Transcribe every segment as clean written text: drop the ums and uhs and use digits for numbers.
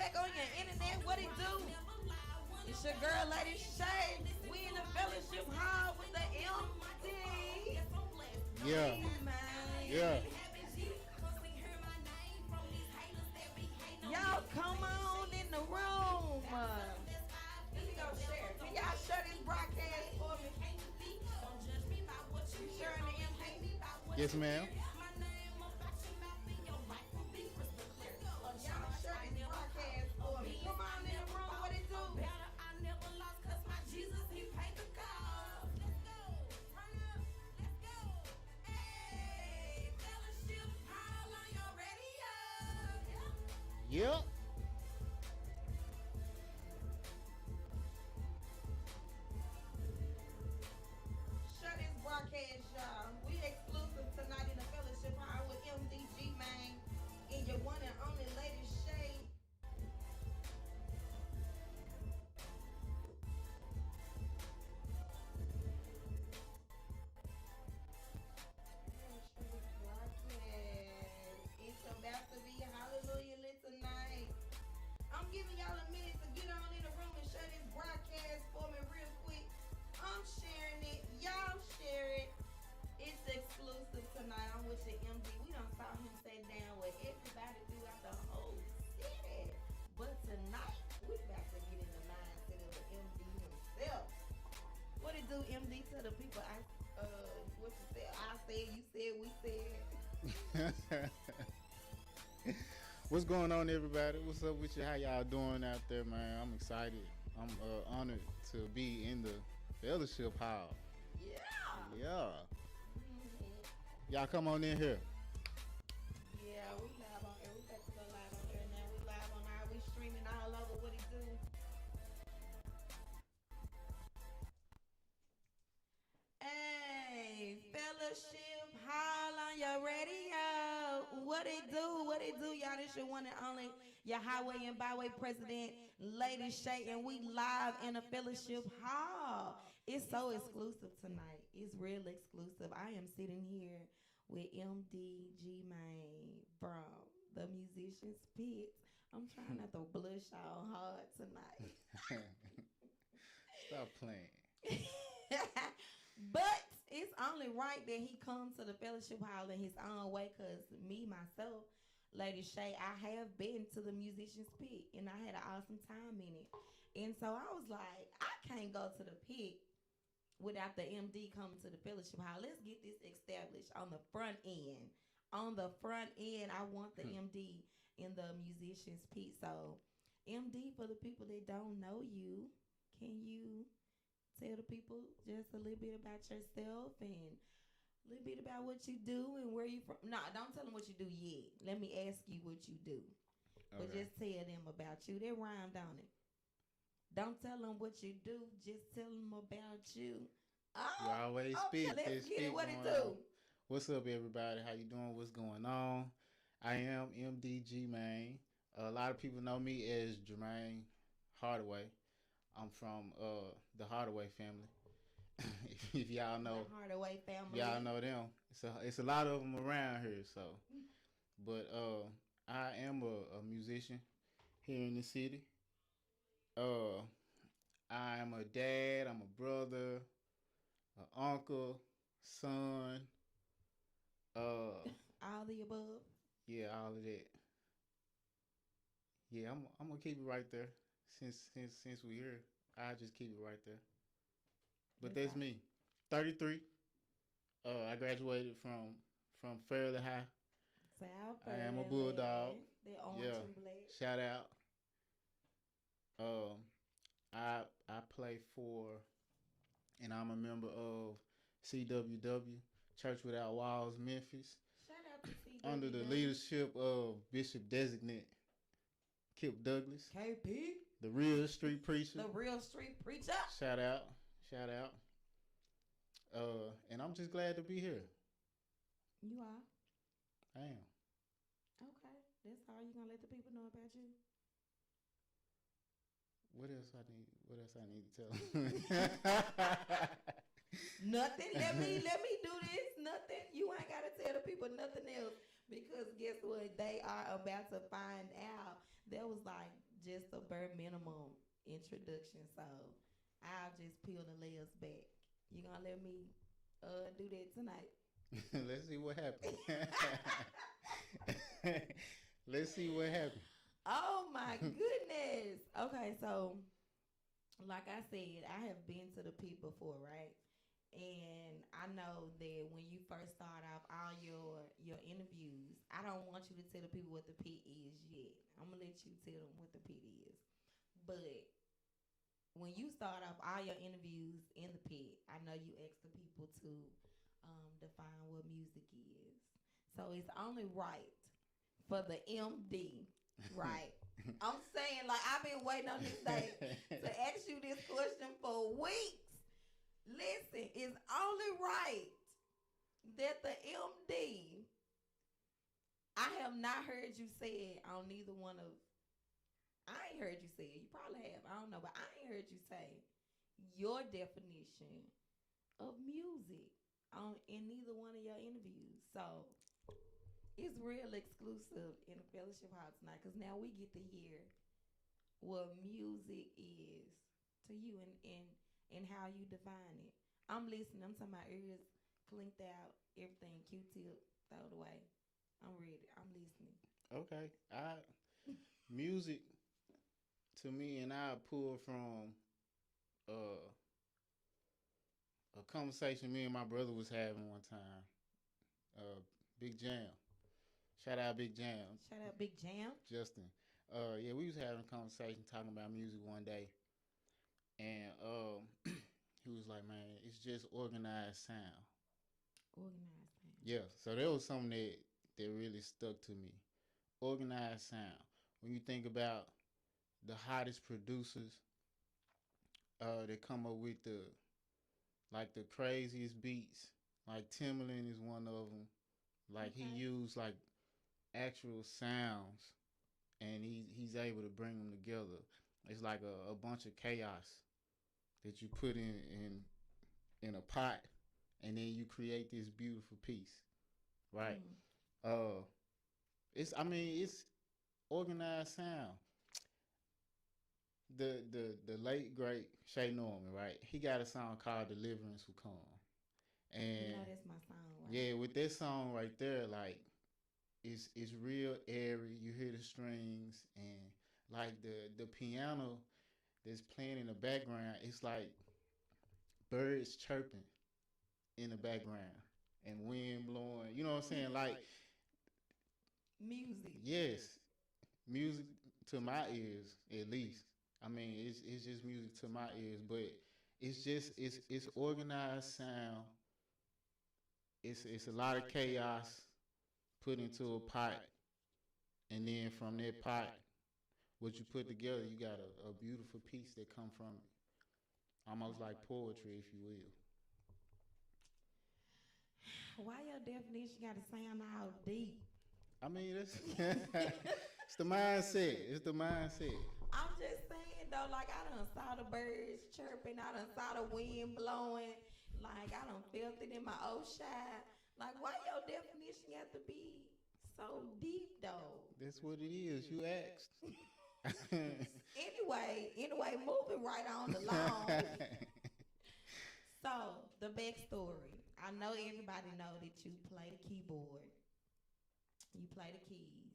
back on your internet. What it do? It's your girl, Lady Shay. We in the fellowship hall with the MD. Yeah. Yeah. Y'all come on in the room. Let me go share. Can y'all share this broadcast for me? You sharing the MD? Yes, ma'am. Y'all share this broadcast for me. Come on in the room. What it do? Yep. Share this broadcast, y'all. We exclusive tonight in the fellowship hall with MDG, man. And your one and only Lady Shay. It's about to be hallelujah lit tonight. I'm giving y'all a minute to get on in the room and share this broadcast for me real quick. I'm sharing it. Y'all share it. It's exclusive tonight. I'm with the MD. We done saw him sit down with everybody throughout the whole city. But tonight, we about to get in the mindset of the MD himself. What it do, MD, to the people? What you said? I said, you said, we said. What's going on, everybody? What's up with you? How y'all doing out there, man? I'm excited. I'm honored to be in the fellowship hall. Yeah. Yeah. Y'all come on in here. Yeah, we live on air. We got to go live on air now. We live on our. We streaming all over. What it do? Hey, fellowship hall on your radio. What it do? What it do, y'all? This your one and only, your highway and byway president, Lady Shay, and we live in a fellowship hall. It's so exclusive tonight. It's real exclusive. I am sitting here with MDG man from the Musicians Pit. I'm trying not to blush all hard tonight. Stop playing. But it's only right that he comes to the fellowship hall in his own way, because me, myself, Lady Shay, I have been to the Musicians Pit, and I had an awesome time in it. And so I was like, I can't go to the pit without the MD coming to the fellowship hall. Let's get this established on the front end. On the front end, I want the MD in the Musicians Pit. So, MD, for the people that don't know you, can you tell the people just a little bit about yourself and a little bit about what you do and where you from? No, don't tell them what you do yet. Let me ask you what you do. Okay. But just tell them about you. That rhymed on it. Don't tell them what you do. Just tell them about you. Oh, you always speak. Let's get it. What it do? What's up, everybody? How you doing? What's going on? I am MDG, man. A lot of people know me as Jermaine Hardaway. I'm from the Hardaway family. If y'all know, the Hardaway family. Y'all know them. It's a lot of them around here. So, but I am a musician here in the city. I am a dad. I'm a brother, an uncle, son. All the above. Yeah, all of that. Yeah, I'm gonna keep it right there. Since we here, I'll just keep it right there. But that's me. 33. I graduated from Fairleigh High. South I am a Bulldog. The orange and black. Shout out. I play for, and I'm a member of CWW, Church Without Walls, Memphis. Shout out to CWW. Under the leadership of Bishop Designate Kip Douglas. KP. The real street preacher. The real street preacher. Shout out. And I'm just glad to be here. You are? I am. Okay. That's all. You gonna let the people know about you? What else I need to tell them? Nothing. Let me do this. Nothing. You ain't gotta tell the people nothing else. Because guess what? They are about to find out. That was like just a bare minimum introduction. So I'll just peel the layers back. You gonna let me do that tonight? Let's see what happened. Let's see what happened. Oh my goodness. Okay, so like I said, I have been to the pit before, right? And I know that when you first start off all your interviews, I don't want you to tell the people what the pit is yet. I'm gonna let you tell them what the pit is. But when you start off all your interviews in the pit, I know you ask the people to define what music is. So it's only right for the MD, right? I'm saying, like, I've been waiting on this day to ask you this question for weeks. Listen, it's only right that the MD, I have not heard you say it on neither one of, I ain't heard you say it. You probably have. I don't know, but I ain't heard you say your definition of music on in neither one of your interviews. So it's real exclusive in the fellowship hall tonight because now we get to hear what music is to you and how you define it. I'm listening. I'm talking my ears clinked out, everything Q-tip thrown away. I'm ready. I'm listening. Okay. I music to me, and I pull from uh, a conversation me and my brother was having one time. Uh, Big Jam. Shout out Big Jam. Shout out Big Jam. Justin. Yeah, we was having a conversation talking about music one day, and he was like, "Man, it's just organized sound." Organized sound. Yeah, so that was something that really stuck to me. Organized sound. When you think about the hottest producers that come up with the craziest beats, like Timbaland is one of them. Like he Okay. used like actual sounds, and he's able to bring them together. It's like a bunch of chaos that you put in a pot, and then you create this beautiful piece, right? Mm. Uh, it's organized sound. The late great Shay Norman, right? He got a song called "Deliverance Will Come," You and know that's my song, right? yeah, with that song right there, like it's real airy. You hear the strings and like the piano that's playing in the background. It's like birds chirping in the background and wind blowing. You know what I'm saying? Like Music. yes, music to my ears at least. I mean, it's just music to my ears, but it's organized sound. It's a lot of chaos put into a pot, and then from that pot, what you put together, you got a beautiful piece that come from it, almost like poetry, if you will. Why your definition got to sound all deep? I mean, it's it's the mindset. It's the mindset. I'm just saying though, like I done saw the birds chirping, I done saw the wind blowing, like I done felt it in my ocean. Like why your definition got to be so deep though? That's what it is. You asked. Anyway, moving right on along. So the backstory. I know everybody know that you play the keyboard. You play the keys.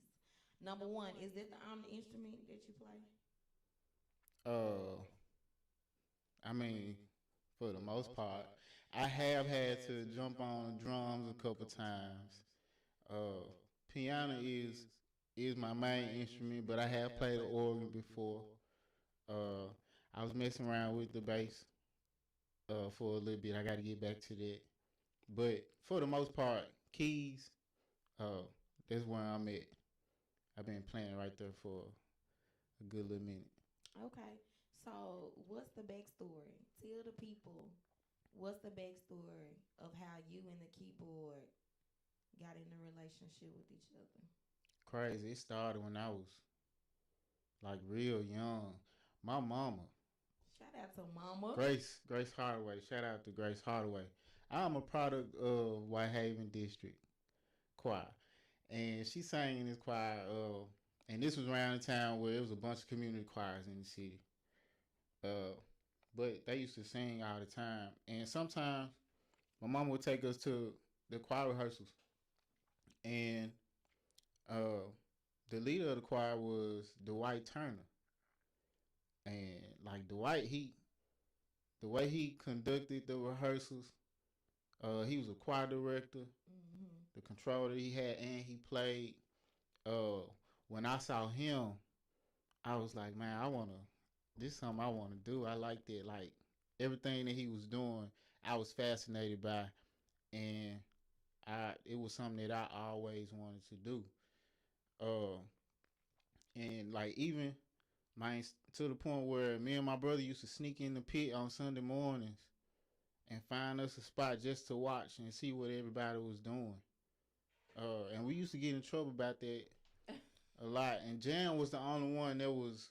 Number one, is that the only instrument that you play? uh, I mean, for the most part, I have had to jump on drums a couple times. Uh, Piano is my main instrument, but I have played the organ before. Uh, I was messing around with the bass for a little bit. I got to get back to that. But for the most part, keys, uh, that's where I'm at. I've been playing right there for a good little minute. Okay. So what's the backstory? Tell the people what's the backstory of how you and the keyboard got in a relationship with each other. Crazy. It started when I was like real young. My mama, Shout out to Mama. Grace Hardaway. Shout out to Grace Hardaway. I'm a product of Whitehaven District Choir, and she sang in this choir. And this was around the time where it was a bunch of community choirs in the city. Uh, but they used to sing all the time, and sometimes my mom would take us to the choir rehearsals, and uh, the leader of the choir was Dwight Turner, and like Dwight, the way he conducted the rehearsals, he was a choir director, Mm-hmm. the controller he had, and he played. Uh, when I saw him, I was like, man, I wanna. This is something I want to do. I liked it. Like everything that he was doing, I was fascinated by, and it was something that I always wanted to do. Uh, and like even my to the point where me and my brother used to sneak in the pit on Sunday mornings and find us a spot just to watch and see what everybody was doing. And we used to get in trouble about that a lot. And Jan was the only one that was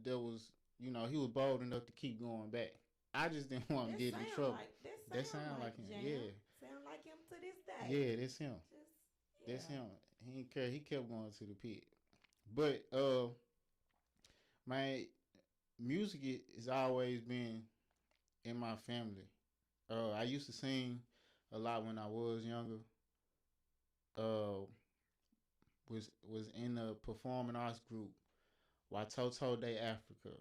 he was bold enough to keep going back. I just didn't want to get in trouble. That That sound sound like like him. Jam. Yeah. Sound like him to this day. Yeah, that's him. Just That's yeah. him. He didn't care. He kept going to the pit. But my music has always been in my family. I used to sing a lot when I was younger. Uh, was in a performing arts group, Watoto Day Africa,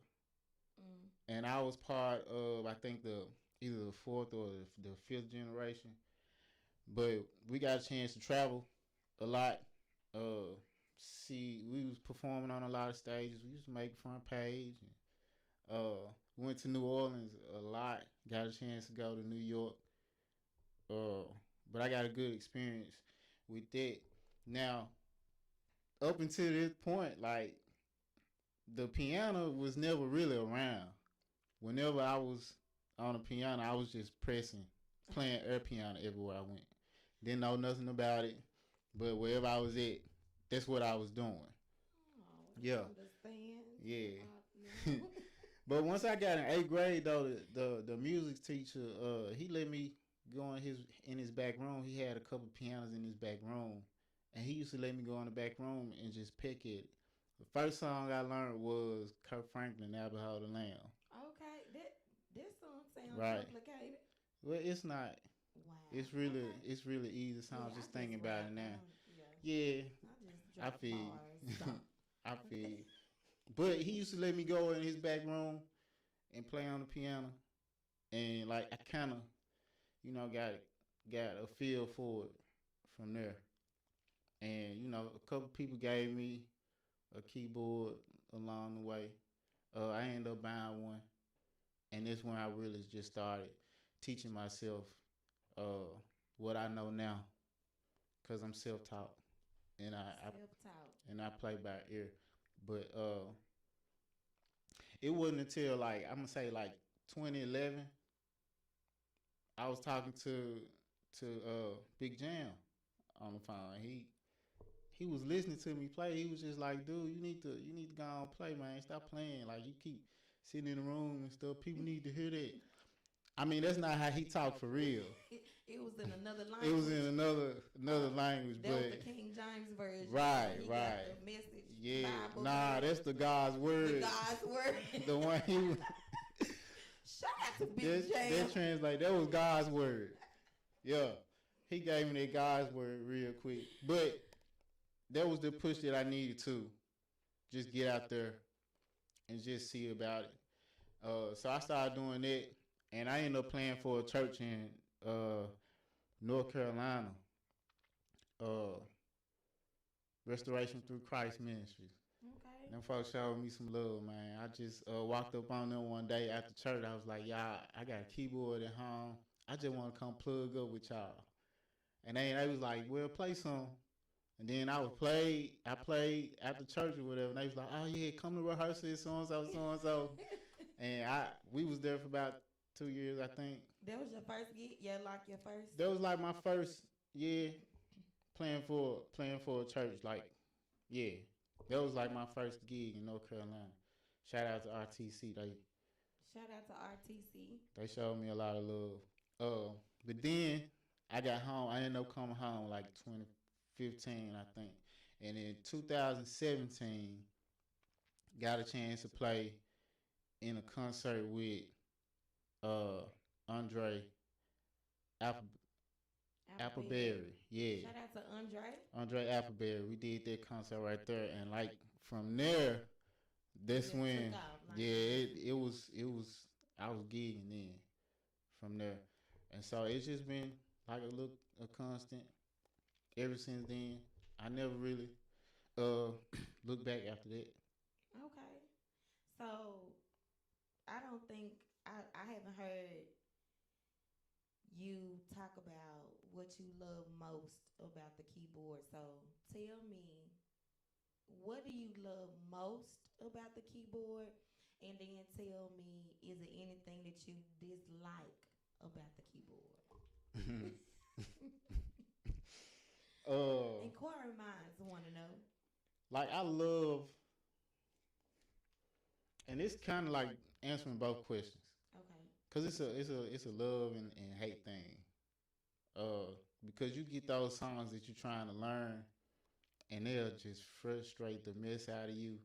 Mm. and I was part of I think the either the fourth or the fifth generation. But we got a chance to travel a lot. Uh, See, we was performing on a lot of stages. We used to make front page. And, went to New Orleans a lot. Got a chance to go to New York. Uh, but I got a good experience with that. Now, up until this point, like the piano was never really around. Whenever I was on the piano, I was just pressing, playing air piano everywhere I went. Didn't know nothing about it, but wherever I was at, that's what I was doing. Oh, Yeah, I understand. yeah. You know. But once I got in eighth grade, though, the music teacher, he let me go in his back room. He had a couple pianos in his back room, and he used to let me go in the back room and just pick it. The first song I learned was Kurt Franklin, "Now Behold the Lamb." Okay, this song sounds Right. complicated. Well, it's not. Wow. It's really Okay. it's really easy. Yeah, Sounds I just just thinking about rap. it I now. don't. Yeah, Yeah, I just I drop feel. bars. So. I feel. But he used to let me go in his back room and play on the piano, and like I kind of, got a feel for it from there. And a couple people gave me a keyboard along the way. I ended up buying one, and that's when I really just started teaching myself uh, what I know now, cause I'm self-taught and I Self-taught. and I play by ear. But it wasn't until like I'm gonna say like 2011 I was talking to Big Jam on the phone. He was listening to me play. He was just like, dude, you need to go on and play, man. Stop playing. Like you keep sitting in the room and stuff. People need to hear that. I mean, that's not how he talked for real. It was in another It was language. in another language, That was the but King James version. right, He got right, the message yeah. Bible Nah, version. that's the God's The word. God's word. The one he Shout out to Big Jam. that translate. That was God's word. Yeah, he gave me that God's word real quick, but that was the push that I needed to just get out there and just see about it. So I started doing that, and I ended up playing for a church in uh, North Carolina, uh, Restoration Through Christ Ministries. Okay. Them folks showed me some love, man. I just walked up on them one day after church. I was like, y'all, I got a keyboard at home. I just want to come plug up with y'all. And they was like, well, play some. And then I played after church or whatever. And they was like, oh yeah, come to rehearsal, so and so, so and so. And we was there for about 2 years, I think. That was your first gig? Yeah, like your first? That was like my first year playing for a church. Like, yeah, that was like my first gig in North Carolina. Shout out to RTC. Shout out to RTC. They showed me a lot of love. But then I got home. I ended up coming home like 2015, I think. And in 2017, got a chance to play in a concert with uh Andre Apple Appleberry. Appleberry. Yeah. Shout out to Andre. Andre Appleberry. We did that concert right there, and like from there, It that's just took when off. Like yeah, it just it was I was gigging in from there, and so it's just been like a constant ever since then. I never really uh looked back after that. okay. So I don't think I haven't heard you talk about what you love most about the keyboard. So tell me, what do you love most about the keyboard? And then tell me, is there anything that you dislike about the keyboard? uh, Inquiring minds want to know. like I love, and it's kind of like answering both questions, Okay. cause it's a love and hate thing. Because you get those songs that you're trying to learn, and they'll just frustrate the mess out of you,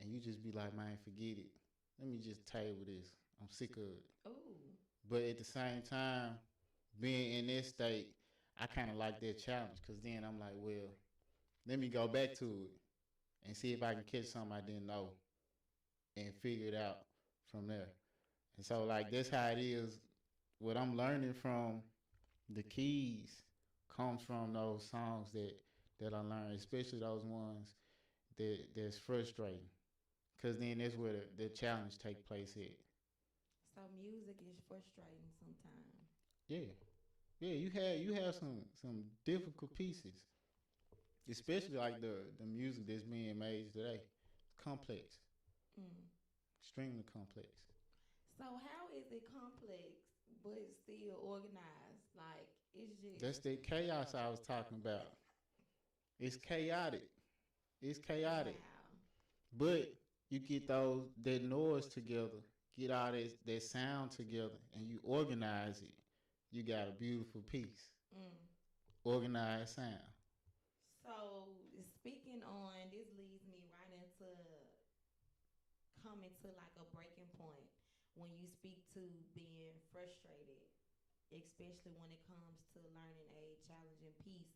and you just be like, man, forget it. Let me just table this. I'm sick of it. Ooh. But at the same time, being in this state, I kind of like that challenge because then I'm like, well, let me go back to it and see if I can catch something I didn't know and figure it out from there. And so, like, that's how it is. What I'm learning from the keys comes from those songs that I learned, especially those ones that's frustrating. Cause then that's where the challenge take place at. So music is frustrating sometimes. Yeah, yeah. You have some difficult pieces, especially like the music that's being made today. Complex, Mm. extremely complex. So how is it complex but still organized? Like it's That's just the chaos I was talking about. It's chaotic. It's chaotic. wow. But you get those that noise together, get all that sound together, and you organize it. You got a beautiful piece. Mm. Organized sound. So speaking on this leads me right into coming to like a breaking point when you speak to being frustrated, especially when it comes to learning a challenging piece.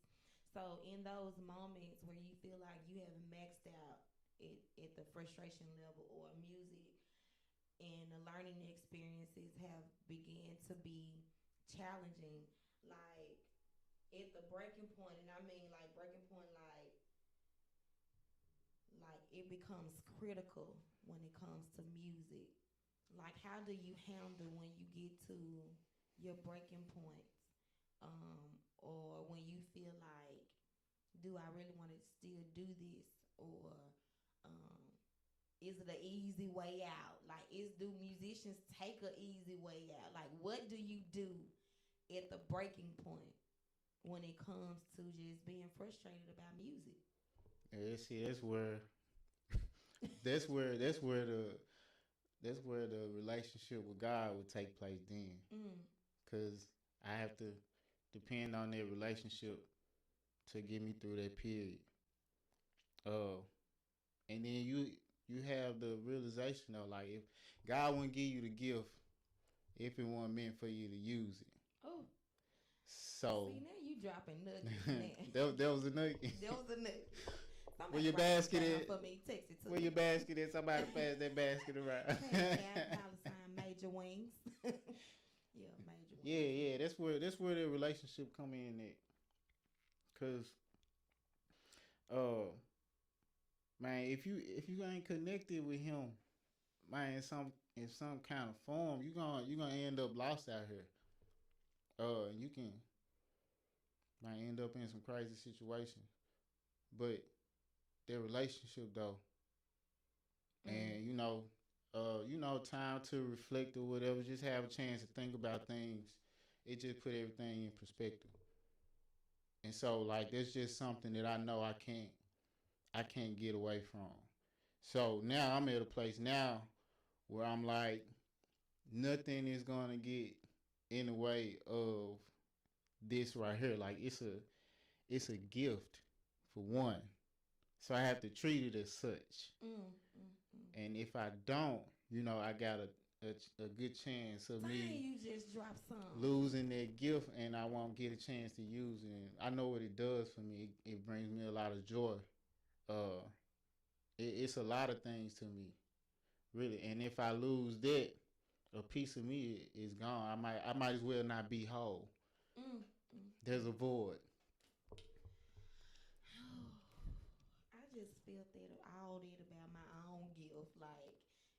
So in those moments where you feel like you have maxed out at the frustration level or music and the learning experiences have began to be challenging, like at the breaking point, and I mean like breaking point like it becomes critical when it comes to music. Like how do you handle when you get to your breaking points? Or when you feel like, do I really want to still do this? Or um, is it an easy way out? Like, do musicians take an easy way out? Like, what do you do at the breaking point when it comes to just being frustrated about music? Yeah, see, that's where the relationship with God would take place then, Mm, cause I have to depend on that relationship to get me through that period. Uh, and then you have the realization though, like if God wouldn't give you the gift if it wasn't meant for you to use it. oh, So see now you dropping nuggets now. that was a nugget. That was a nugget. Where Somebody your write this basket down at? for me. Text it to Where me. your basket is? Somebody pass that basket around. Cash App, dollar sign, major wings. Yeah, major Yeah, wings. yeah. That's where the relationship come in at. Cause uh man, if you ain't connected with him, man, in some kind of form, you gonna end up lost out here. You can might end up in some crazy situations. But their relationship though, Mm. and time to reflect or whatever, just have a chance to think about things. It just put everything in perspective. And so like that's just something that I know I can't get away from. So now I'm at a place now where I'm like nothing is gonna get in the way of this right here. Like it's a gift for one. So I have to treat it as such. Mm, mm, mm. And if I don't, I got a good chance of Dang, me you just dropped some. losing that gift, and I won't get a chance to use it. And I know what it does for me. It brings me a lot of joy. Uh, it's a lot of things to me, really. And if I lose that, a piece of me is gone. I might as well not be whole. Mm, mm, There's mm. a void. I just felt that all that about my own gift. Like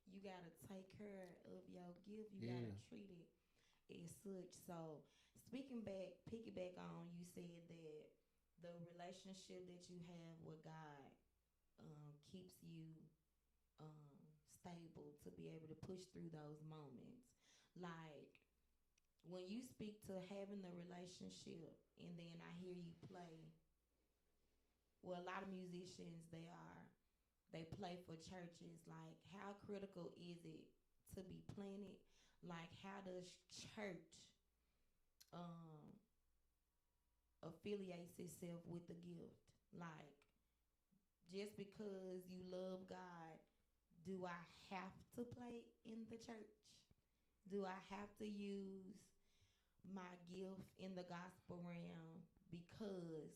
you gotta take care of your gift. You gotta Yeah. treat it as such. So speaking back, piggyback on, you said that the relationship that you have with God keeps you stable to be able to push through those moments. Like when you speak to having the relationship, and then I hear you play. Well, a lot of musicians they play for churches. Like, how critical is it to be planted? Like, how does church um, affiliates itself with the gift? Like, just because you love God, do I have to play in the church? Do I have to use my gift in the gospel realm because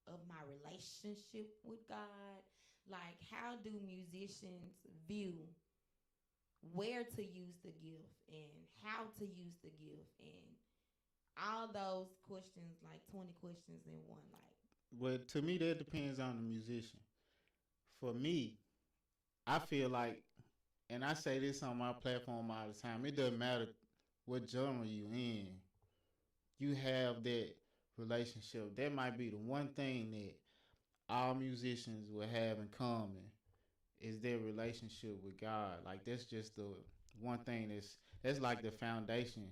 of my relationship with God? Like, how do musicians view where to use the gift and how to use the gift and all those questions, like 20 questions in one? Like, Well, to me, that depends on the musician. For me, I feel like, and I say this on my platform all the time, it doesn't matter what genre you in, you have that relationship. That might be the one thing that all musicians will have in common is their relationship with God. Like that's just the one thing that's like the foundation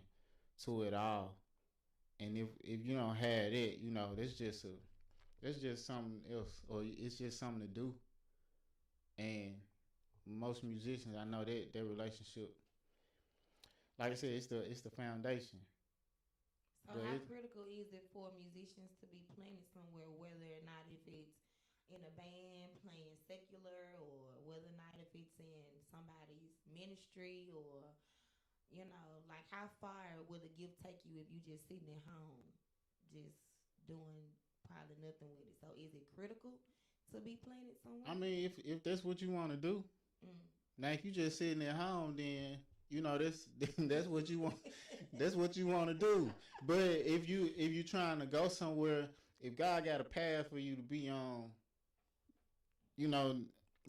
to it all. And if you don't have it, that's just something else, or it's just something to do. And most musicians, I know that their relationship, like I said, it's the foundation. so But how it, critical is it for musicians to be planted somewhere, whether or not if it's in a band playing secular, or whether or not if it's in somebody's ministry, or like how far will the gift take you if you just sitting at home, just doing probably nothing with it? So is it critical to be planted I somewhere? mean, if that's what you want to do, Mm. now if you just sitting at home, then that's that's what you want. That's what you want to do. But if you trying to go somewhere, if God got a path for you to be on, you know,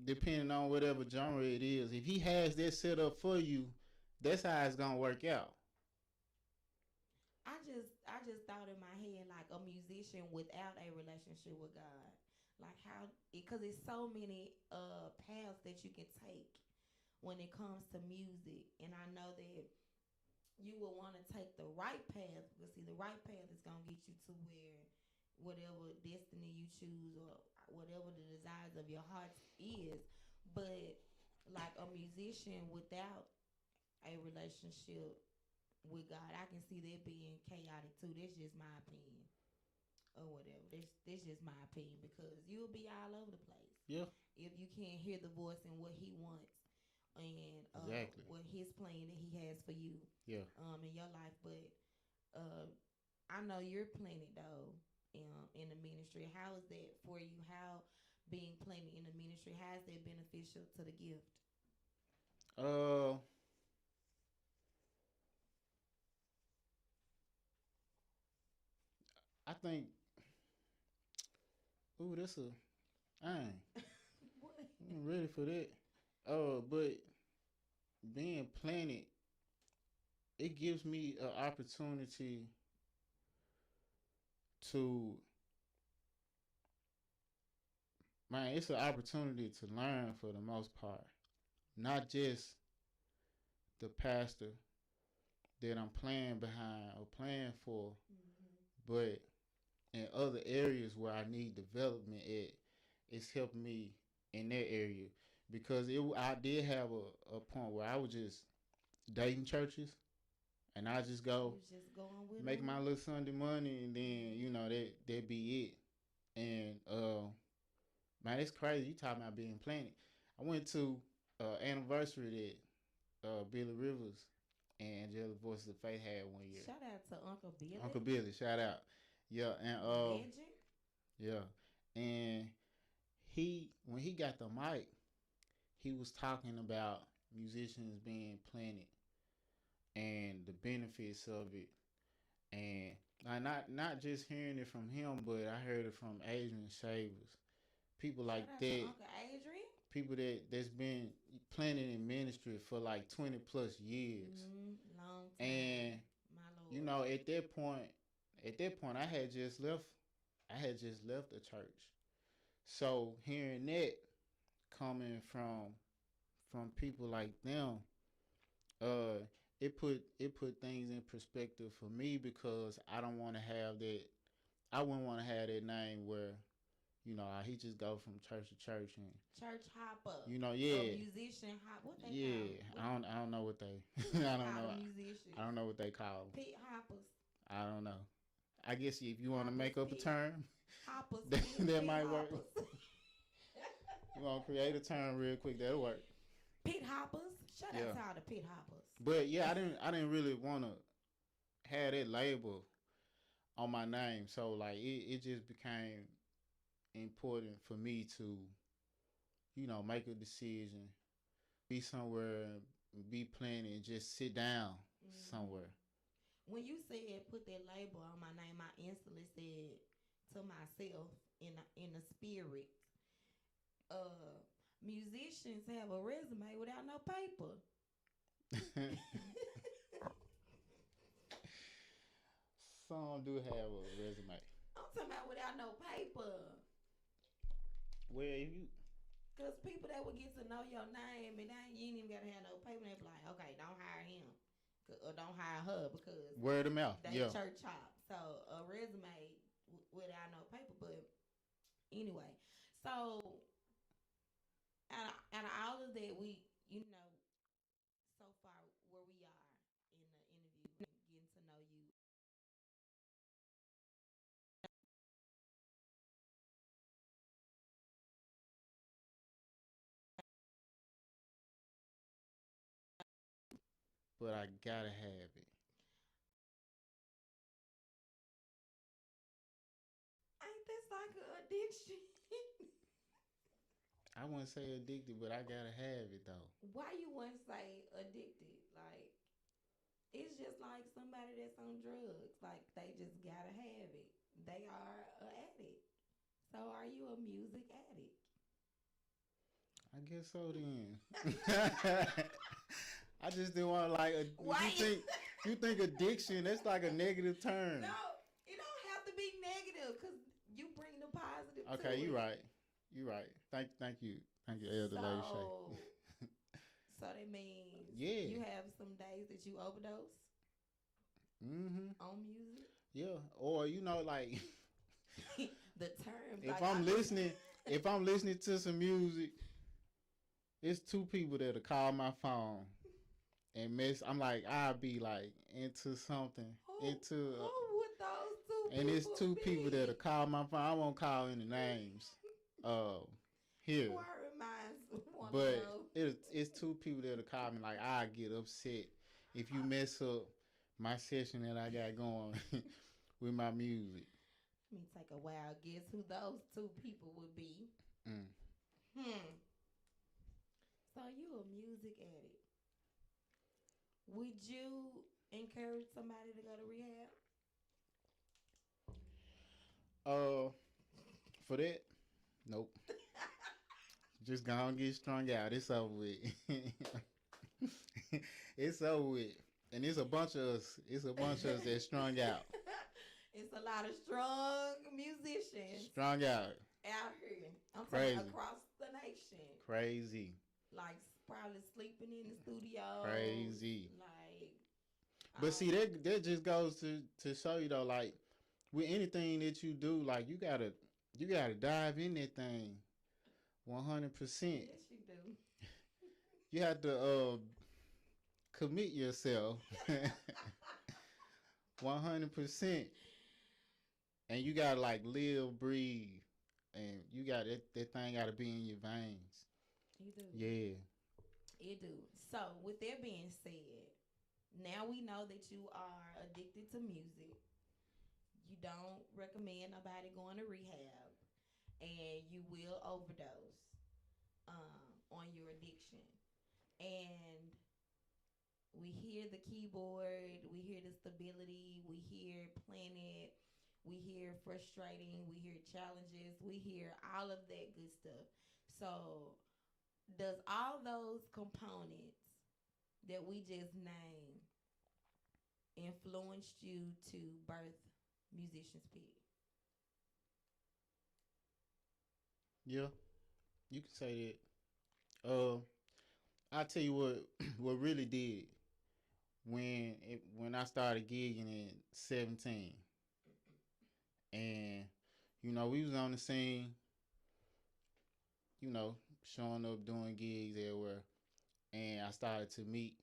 depending on whatever genre it is, if He has that set up for you, that's how it's gonna work out. I just thought in my head like a musician without a relationship with God. Like how, because it's so many paths that you can take when it comes to music, and I know that you will want to take the right path, because see, the right path is going to get you to where whatever destiny you choose, or whatever the desires of your heart is. But like a musician without a relationship with God, I can see that being chaotic too. That's just my opinion, or whatever. That's just my opinion, because you'll be all over the place Yeah, if you can't hear the voice and what He wants, and exactly. what His plan that He has for you Yeah. in your life. But uh, I know you're planted though in the ministry. How is that for you? How being planted in the ministry, how is that beneficial to the gift? Uh, I think. Ooh, that's a. I What? ain't ready for that. But being planted, it gives me an opportunity to, man, it's an opportunity to learn for the most part. Not just the pastor that I'm playing behind or playing for, Mm-hmm. but in other areas where I need development at, it's helped me in that area. Because I did have a point where I was just dating churches, and I just You go was just going with make my them. little Sunday money, and then Mm-hmm. that be it. And Man, it's crazy. You talking about being planted. I went to anniversary that Billy Rivers and Angelic Voices of Faith had one year. Shout out to Uncle Billy. Uncle Billy, shout out. Yeah, and Legend. yeah, and he when he got the mic, he was talking about musicians being planted and the benefits of it, and not just hearing it from him, but I heard it from Adrian Shavers, people Shout like out to that, Uncle Adrian. people that's been planted in ministry for like 20 plus years, Long time. and My you lord. know at that point I had just left the church, so hearing that coming from people like them, uh, it put things in perspective for me because I don't want to have that. I wouldn't want to have that name where he just go from church to church and Church hopper. yeah, A musician hop. What they yeah. call? I don't know what they What I they don't call know the musicians? I don't know what they call them. Pit hoppers. I don't know. I guess if you want to Hoppers, make up a pit term, hoppers. that, Pit, that pit might work. hoppers. You want to create a term real quick, that'll work. Pit hoppers. Shout out Yeah. to all the pit hoppers. But yeah, I didn't really want to have that label on my name. So like it just became important for me to, make a decision, be somewhere, be planning, and just sit down somewhere. When you said put that label on my name, I instantly said to myself in the spirit, musicians have a resume without no paper. Some do have a resume. I'm talking about without no paper. Well, if you Cause people that would get to know your name and you ain't even gotta have no paper, they be like, okay, don't hire him, or don't hire her because word of mouth, they yeah. church hop. So a resume without no paper. But anyway, so out of all of that, we so far where we are in the interview, getting to know you. But I gotta have it. Ain't this like an addiction? I wouldn't say addicted, but I gotta have it though. Why you wouldn't say addicted? Like it's just like somebody that's on drugs. Like they just gotta have it. They are an addict. So are you a music addict? I guess so then. I just didn't want to Why you think addiction, that's like a negative term. No, it don't have to be negative because you bring the positive. Okay, to you it. right. You right. Thank you, Elder Lady Shay. So that means Yeah. you have some days that you overdose on music. Yeah, or like The terms. if like, I'm listening, if I'm listening to some music, it's two people that'll call my phone and mess. I'm like, I'll be like into something, who would those two? and it's two be? people that'll call my phone. I won't call any names. Here. Why reminds one But of it's two people that'll call me. Like I get upset if you mess up my session that I got going with my music. Let me take a wild guess who those two people would be. Mm. So you a music addict? Would you encourage somebody to go to rehab? For that, nope. Just gonna get strung out. It's over with. It's over with. And it's a bunch of us. It's a bunch of us that's strung out. It's a lot of strong musicians Strung out. out here. I'm Crazy. talking across the nation. Crazy. Like probably sleeping in the studio. Crazy. Like. But see, that just goes to show you though, like with anything that you do, like you gotta dive in that thing 100%. Yes, you do. You have to commit yourself 100%, and you gotta like live, breathe, and you got that thing got to be in your veins. You do. Yeah. It do. So, with that being said, now we know that you are addicted to music. You don't recommend nobody going to rehab, and you will overdose on your addiction. And we hear the keyboard, we hear the stability, we hear planet, we hear frustrating, we hear challenges, we hear all of that good stuff. So, does all those components that we just named influenced you to birth Musician's Pit? Yeah, you can say that. I tell you what, what really did when I started gigging at 17, and we was on the scene, you know, showing up doing gigs everywhere, and I started to meet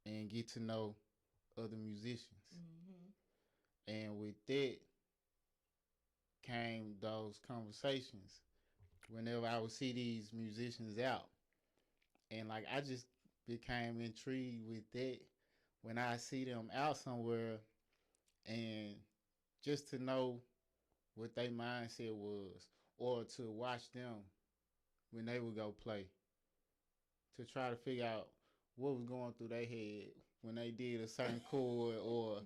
and get to know other musicians, Mm-hmm. and with that came those conversations. Whenever I would see these musicians out, and like I just became intrigued with that when I see them out somewhere, and just to know what their mindset was, or to watch them when they would go play, to try to figure out what was going through their head when they did a certain chord, or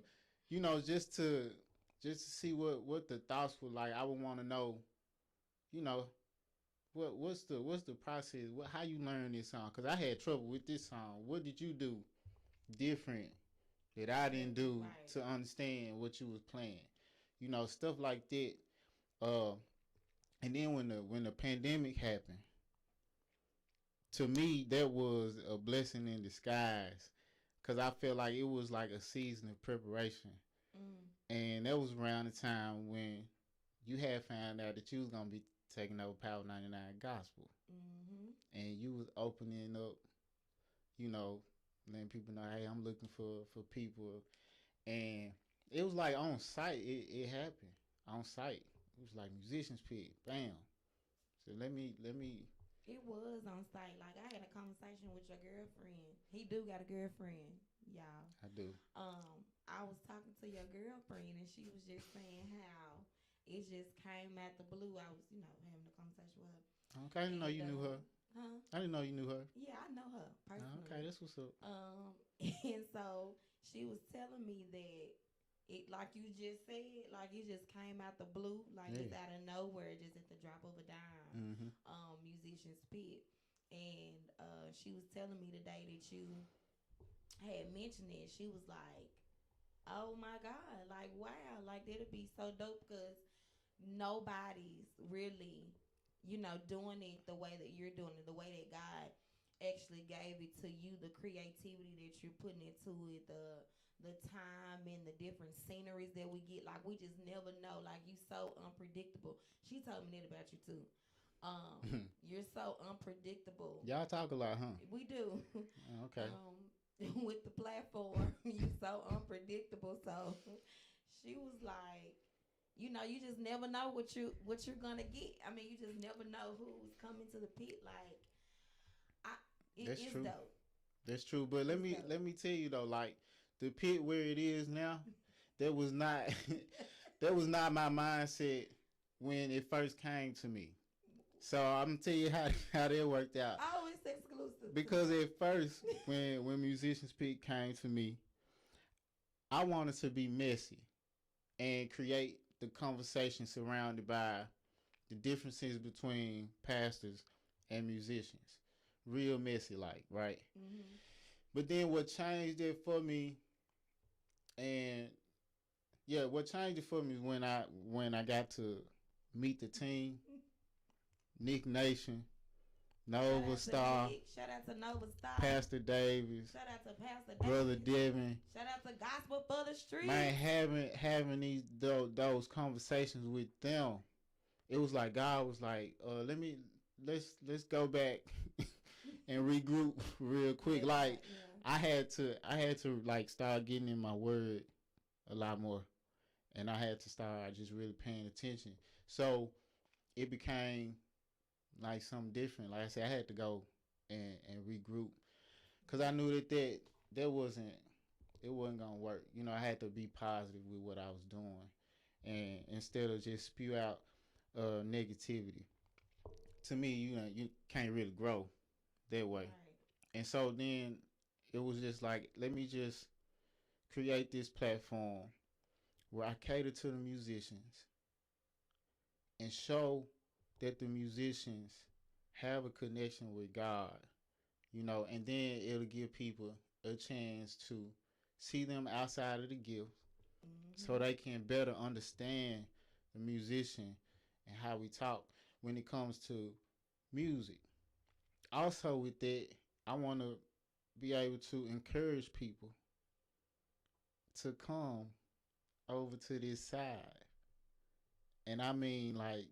just to see what the thoughts were like. I would want to know, you know, what's the process? How you learn this song? Cause I had trouble with this song. What did you do different that I didn't do Right. to understand what you was playing? Stuff like that. Uh, and then when the pandemic happened, to me that was a blessing in disguise, cause I felt like it was like a season of preparation, Mm. and that was around the time when you had found out that you was gonna be taking over Power 99 Gospel, Mm-hmm. and you was opening up, you know, letting people know, hey, I'm looking for people, and it was like on site. It happened on site. It was like musicians pit, bam. So let me. It was on site. Like I had a conversation with your girlfriend. He do got a girlfriend, y'all. I do. I was talking to your girlfriend and she was just saying how it just came at the blue. I was, having a conversation with her. Okay, I didn't know And you knew her. huh? I didn't know you knew her. Yeah, I know her Okay, personally. that's what's up. And so she was telling me that it, like you just said, like it just came out the blue, like Yeah. just out of nowhere, just at the drop of a dime. Mm-hmm. Musicians pit, and she was telling me today that you had mentioned it. She was like, "Oh my God, like wow, like that'd be so dope because nobody's really, doing it the way that you're doing it, the way that God actually gave it to you, the creativity that you're putting into it, the time and the different sceneries that we get. Like we just never know. Like you so unpredictable. She told me that about you too. You're so unpredictable. Y'all talk a lot, huh? We do. Okay. With the platform, you so unpredictable. So she was like, you just never know what you're gonna get. I mean, you just never know who's coming to the pit. Like, I, it That's is true. dope. That's true. But let It's me dope. let me tell you though, like the pit where it is now, that was not that was not my mindset when it first came to me. So I'm gonna tell you how how that worked out. Oh, it's exclusive Because at first, when musicians pit came to me, I wanted to be messy and create the conversation surrounded by the differences between pastors and musicians. Real messy, like, right? Mm-hmm. But then what changed it for me, and yeah, what changed it for me is when I got to meet the team, Nick Nation, Shout Nova out to Star, Nick. Shout out to Nova Star. Pastor Davis, Shout out to Pastor Brother Davis. Devin. Shout out to Gospel for the Man, Street. having those conversations with them, it was like God was like, let's go back and regroup real quick. Like Yeah. I had to like start getting in my word a lot more, and I had to start just really paying attention. So it became like something different. Like I said, I had to go and regroup because I knew that wasn't it wasn't gonna work. You know, I had to be positive with what I was doing, and instead of just spew out negativity. To me, you can't really grow that way. Right. And so then it was just like, let me just create this platform where I cater to the musicians and show that the musicians have a connection with God, and then it'll give people a chance to see them outside of the gift so Mm-hmm. they can better understand the musician and how we talk when it comes to music. Also, with that, I want to be able to encourage people to come over to this side. And I mean, like,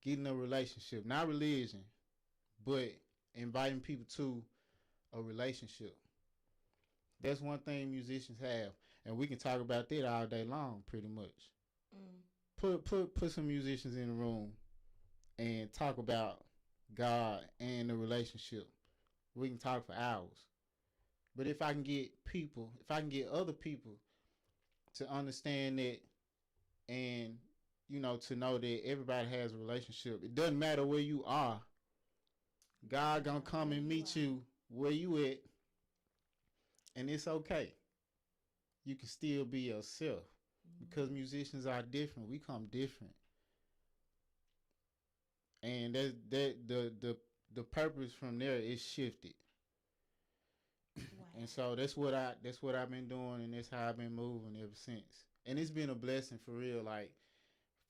getting a relationship, not religion, but inviting people to a relationship. That's one thing musicians have, and we can talk about that all day long, pretty much. Mm. Put some musicians in the room and talk about God and the relationship. We can talk for hours. But if I can get other people to understand that, and to know that everybody has a relationship. It doesn't matter where you are. God gonna Yeah, come where and you meet are. you where you at, and it's okay. You can still be yourself because Mm-hmm. musicians are different. We come different, and the purpose from there is shifted. Wow. And so that's what I've been doing, and that's how I've been moving ever since. And it's been a blessing for real. Like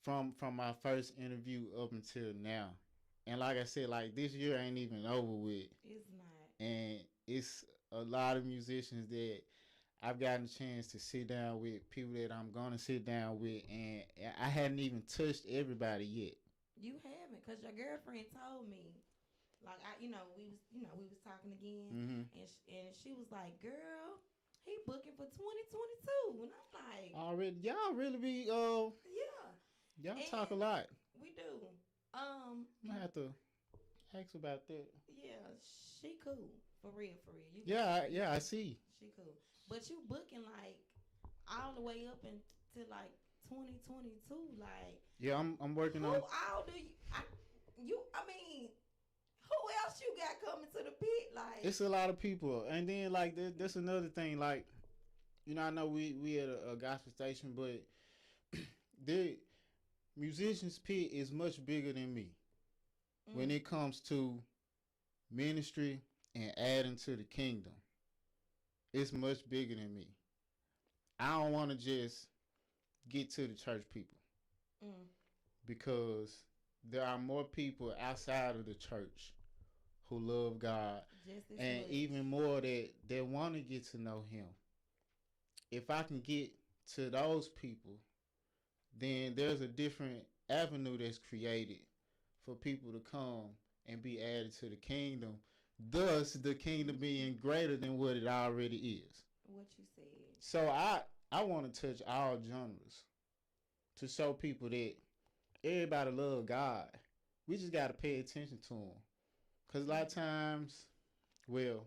from my first interview up until now. And like I said, like this year ain't even over with, It's not. and it's a lot of musicians that I've gotten a chance to sit down with, people that I'm gonna sit down with, and I hadn't even touched everybody yet. You haven't, cause your girlfriend told me. Like we was talking again, Mm-hmm. and she was like, "Girl, he booking for 2022," and I'm like, Already, y'all really be "Yeah," y'all talk a and lot. we do. Um, I'm gonna have to ask about that. yeah, she cool for real, for real. You got Yeah, you yeah, got I see. she cool, but you booking like all the way up into like 2022. Like, Yeah, I'm working who on. all do you? I mean, who else you got coming to the pit? Like, It's a lot of people, and then like that's another thing. Like I know we at a gospel station, but the musicians pit is much bigger than me when mm, it comes to ministry and adding to the kingdom. It's much bigger than me. I don't want to just get to the church people mm, because there are more people outside of the church who love God, just as and much. even more that want to get to know Him. If I can get to those people, then there's a different avenue that's created for people to come and be added to the kingdom. Thus, the kingdom being greater than what it already is. What you said. So I want to touch all genres to show people that everybody love God. We just got to pay attention to Him. Cause a lot of Mm. times, well,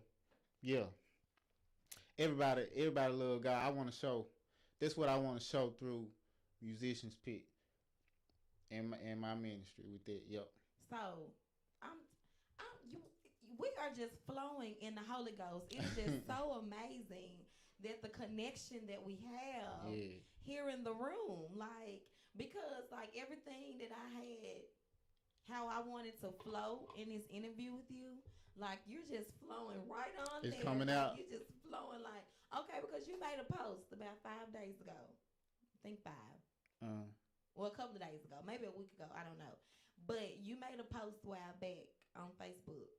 yeah, everybody love God. I want to show. That's what I want to show through musicians pit and my ministry with that. Yep. So, I'm, you. We are just flowing in the Holy Ghost. It is just so amazing that the connection that we have Yeah. here in the room, like because like everything that I had, how I wanted to flow in this interview with you, like you're just flowing right on It's there. coming Like out. you're just flowing like okay because you made a post about 5 days ago. I think five. Uh, Well, a couple of days ago, maybe a week ago, I don't know. But you made a post a while back on Facebook,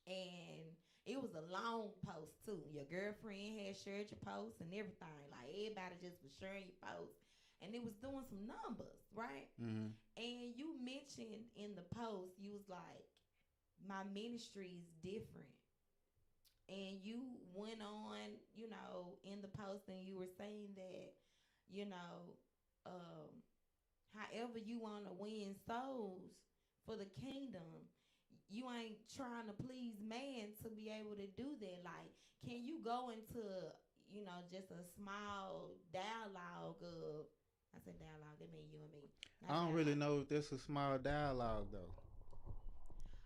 and it was a long post too. Your girlfriend had shared your post and everything. Like everybody just was sharing your post, and it was doing some numbers, right? mm-hmm. And you mentioned in the post, you was like, my ministry is different. And you went on, in the post, and you were saying that, you know, um, however you want to win souls for the kingdom. You ain't trying to please man to be able to do that. Like, can you go into, just a small dialogue of, I said dialogue, that mean you and me. I Not don't really dialogue. know if that's a small dialogue though.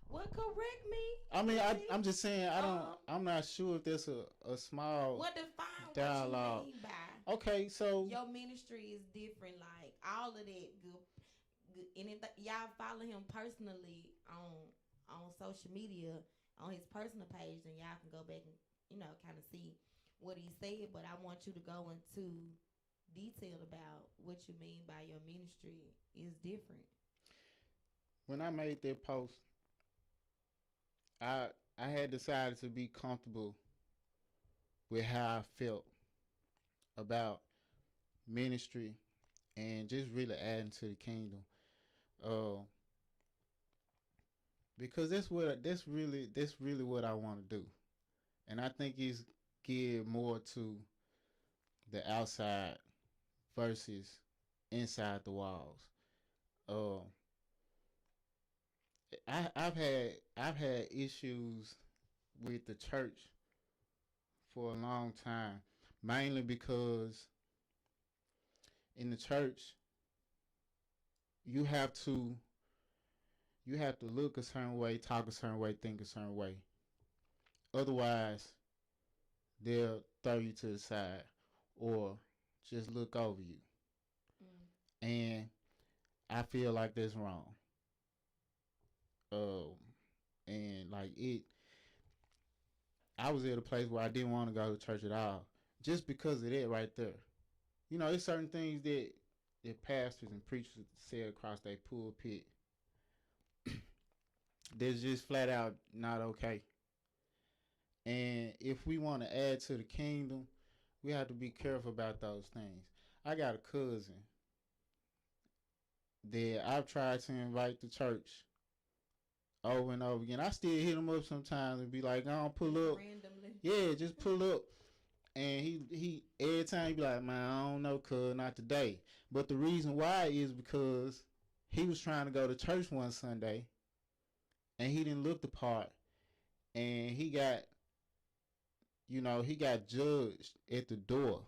Well, correct me. I mean, Let's I'm see. just saying I don't. Um, I'm not sure if that's a small what define what you dialogue. mean by Okay, so your ministry is different. Like all of that good, good. Y'all follow him personally on social media on his personal page, and y'all can go back and kind of see what he said. But I want you to go into detail about what you mean by your ministry is different. when I made that post, I I had decided to be comfortable with how I felt about ministry and just really adding to the kingdom. Uh, because that's really what I want to do, and I think it's geared more to the outside versus inside the walls. Uh, I've had issues with the church for a long time, mainly because in the church you have to you have to look a certain way, talk a certain way, think a certain way. Otherwise, they'll throw you to the side or just look over you. Mm. And I feel like that's wrong. Um, and like I was at a place where I didn't want to go to church at all, just because of that right there. There's certain things that pastors and preachers say across their pulpit that's just flat out not okay. And if we want to add to the kingdom, we have to be careful about those things. I got a cousin that I've tried to invite to church over and over again. I still hit him up sometimes and be like, "I don't pull Just up." randomly. Yeah, just pull up. And he every time he be like, "Man, I don't know, cuz not today." But the reason why is because he was trying to go to church one Sunday and he didn't look the part, and he got judged at the door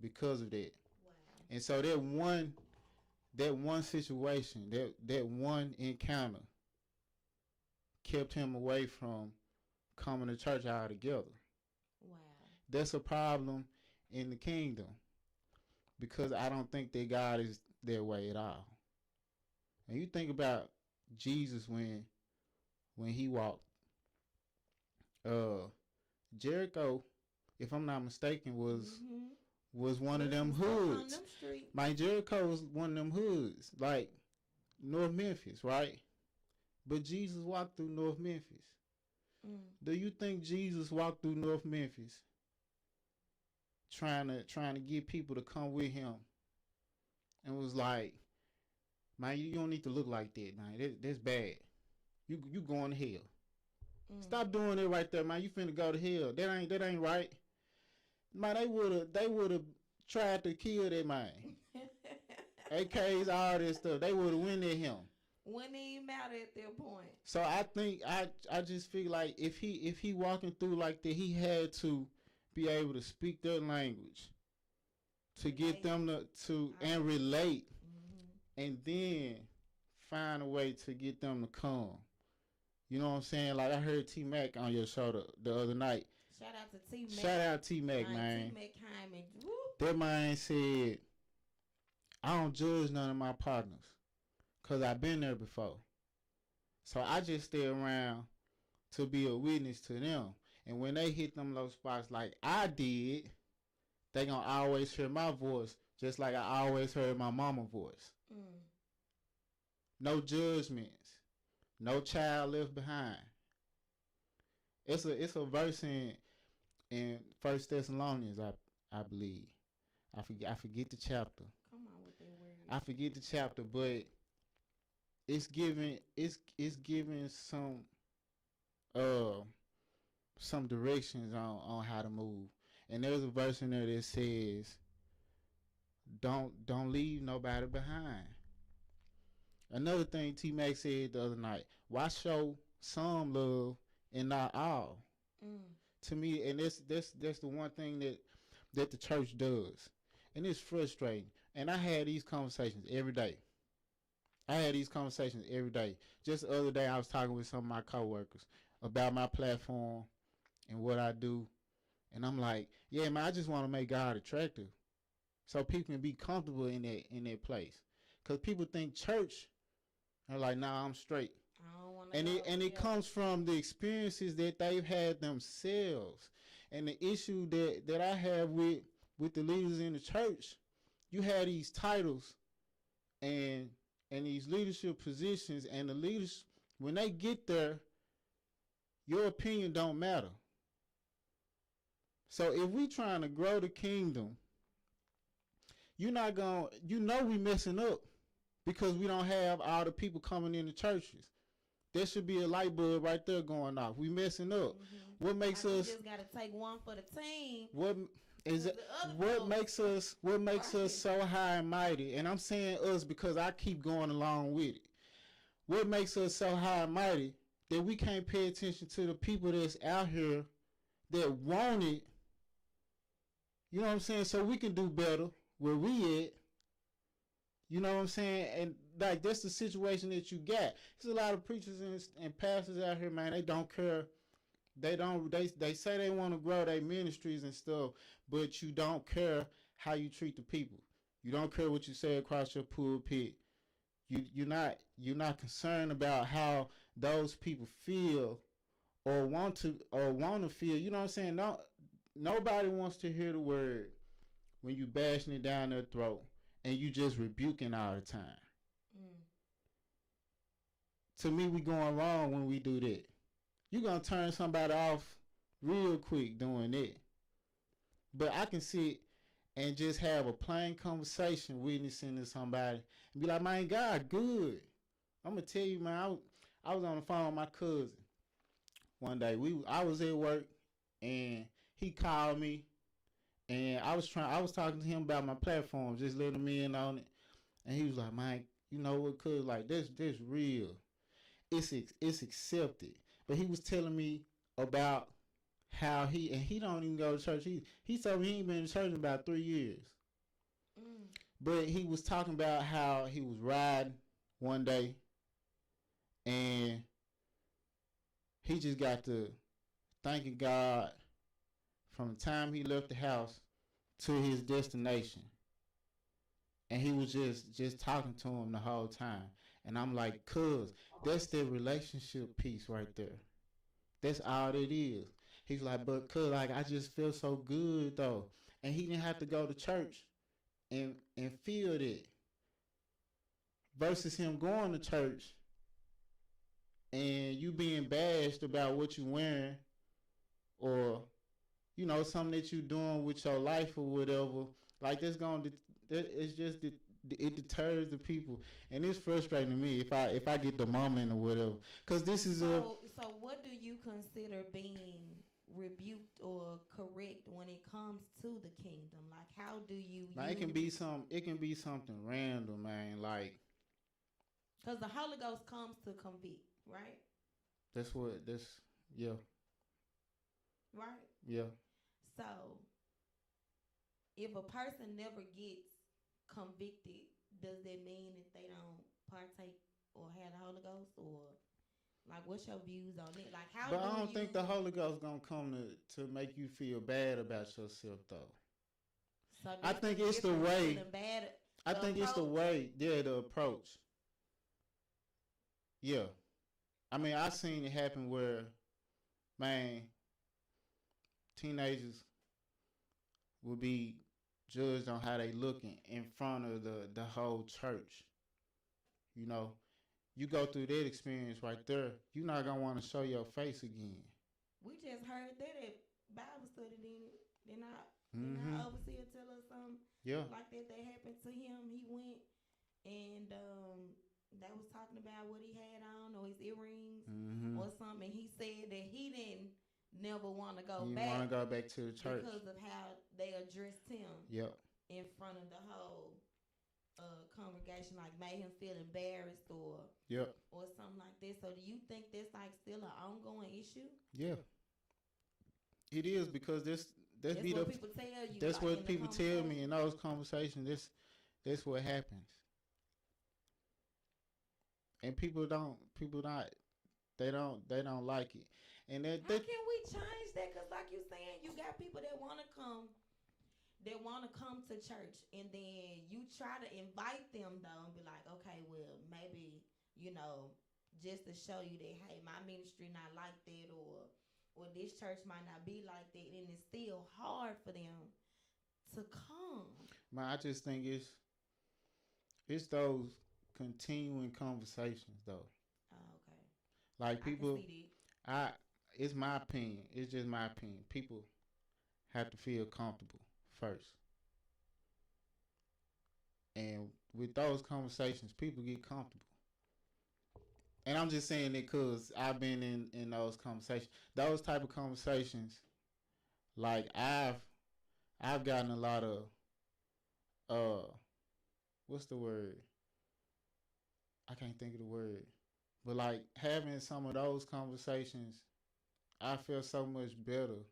because of that. Wow. And so that one situation, that one encounter kept him away from coming to church altogether. Wow. That's a problem in the kingdom because I don't think that God is that way at all. And you think about Jesus when he walked uh Jericho, if I'm not mistaken, was Mm-hmm. was one of Was them some stuff on hoods. them streets. My Jericho was one of them hoods, like North Memphis, right? But Jesus walked through North Memphis. Mm. Do you think Jesus walked through North Memphis trying to get people to come with him and was like, "Man, you don't need to look like that, man. That's bad. You going to hell. Mm. Stop doing it right there, man. You finna go to hell. That ain't right." Man, they would have tried to kill that man. AKs, all this stuff. They would have went at him. Wouldn't even matter at that point. So I think I just feel like if he walking through like that, he had to be able to speak their language to get Relate. them to All and right. relate, Mm-hmm. and then find a way to get them to come. You know what I'm saying? Like I heard T Mac on your show the other night. Shout out to T Mac. Shout out T Mac, T man. Mac came and whoop. That man said, "I don't judge none of my partners, cause I've been there before. So I just stay around to be a witness to them. And when they hit them low spots like I did, they gonna always hear my voice, just like I always heard my mama voice. Mm. No judgments, no child left behind." It's a verse in First Thessalonians, I believe. I forget the chapter. Come on with that word. I forget the chapter, but it's giving uh some directions on how to move. And there's a verse in there that says, don't leave nobody behind. Another thing T Mac said the other night: why show some love and not all? Mm. To me, and that's the one thing that the church does, and it's frustrating. And I had these conversations every day. I had these conversations every day. Just the other day, I was talking with some of my coworkers about my platform and what I do, and I'm like, yeah, man, I just want to make God attractive so people can be comfortable in that place. Cause people think church are like, nah, I'm straight. I don't want to And go. it Yeah. comes from the experiences that they've had themselves. And the issue that I have with the leaders in the church, you have these titles and these leadership positions, and the leaders, when they get there, your opinion don't matter. So if we trying to grow the kingdom, you're not going to, we messing up because we don't have all the people coming in the churches. There should be a light bulb right there going off. We messing up. Mm-hmm. What makes like us? We just gotta take one for the team. What is it? What makes us? What makes us so high and mighty? And I'm saying us because I keep going along with it. What makes us so high and mighty that we can't pay attention to the people that's out here that want it? You know what I'm saying? So we can do better where we at. You know what I'm saying? And like that's the situation that you got. There's a lot of preachers and pastors out here, man. They don't care. They don't. They say they want to grow their ministries and stuff, but you don't care how you treat the people. You don't care what you say across your pulpit. You're not concerned about how those people feel or want to feel. You know what I'm saying? No, nobody wants to hear the word when you bashing it down their throat and you just rebuking all the time. Mm. To me, we going wrong when we do that. You're going to turn somebody off real quick doing that. But I can sit and just have a plain conversation witnessing to somebody and be like, man, God, good. I'm going to tell you, man, I was on the phone with my cousin one day. I was at work and he called me and I was talking to him about my platform, just letting him in on it. And he was like, man, you know what, cuz, like, this real. It's accepted. But he was telling me about how he don't even go to church. He told me he ain't been to church in about 3 years. Mm. But he was talking about how he was riding one day and he just got to thanking God from the time he left the house to his destination. And he was just talking to him the whole time. And I'm like, cuz, that's the relationship piece right there. That's all it is. He's like, but cuz, like, I just feel so good though. And he didn't have to go to church and feel that. Versus him going to church and you being bashed about what you wearing or, something that you doing with your life or whatever. Like, it's just it deters the people, and it's frustrating to me if I get the moment or whatever. Cause this is So what do you consider being rebuked or correct when it comes to the kingdom? Like, how do you? Like, it can be something random, man. Like, because the Holy Ghost comes to convict, right? Yeah, Right. yeah. So if a person never gets convicted, does that mean that they don't partake or have the Holy Ghost, or like what's your views on it? Like how? But I don't think the Holy Ghost gonna come to make you feel bad about yourself though. So I think it's the way. Bad, I think it's the way. Yeah, the approach. Yeah, I mean I seen it happen where, man, teenagers will be judged on how they looking in front of the whole church. You know, you go through that experience right there, you're not gonna want to show your face again. We just heard that at Bible study. Then Mm-hmm. our overseer tell us something Yeah. like that happened to him. He went and they was talking about what he had on or his earrings Mm-hmm. or something. He said that he didn't never want to go You back. want to go back to the church because of how they addressed him. Yep. in front of the whole congregation, like made him feel embarrassed Yep. or something like that. So do you think that's like still an ongoing issue? Yeah. It is because that's That's be what the people tell you, that's like what in the people tell me in conversation. those conversations. That's what happens, and people not they don't like it, and How can we change that? Cause like you saying, you got people that wanna come to church, and then you try to invite them though, and be like, okay, well maybe just to show you that hey, my ministry not like that, or this church might not be like that, and it's still hard for them to come. man, I just think it's those continuing conversations though. Oh, okay, Like I can people, see I it's my opinion. It's just my opinion. People have to feel comfortable first, and with those conversations, people get comfortable. And I'm just saying it because I've been in those conversations, those type of conversations. Like I've gotten a lot of uh, what's the word? I can't think of the word, but like having some of those conversations, I feel so much better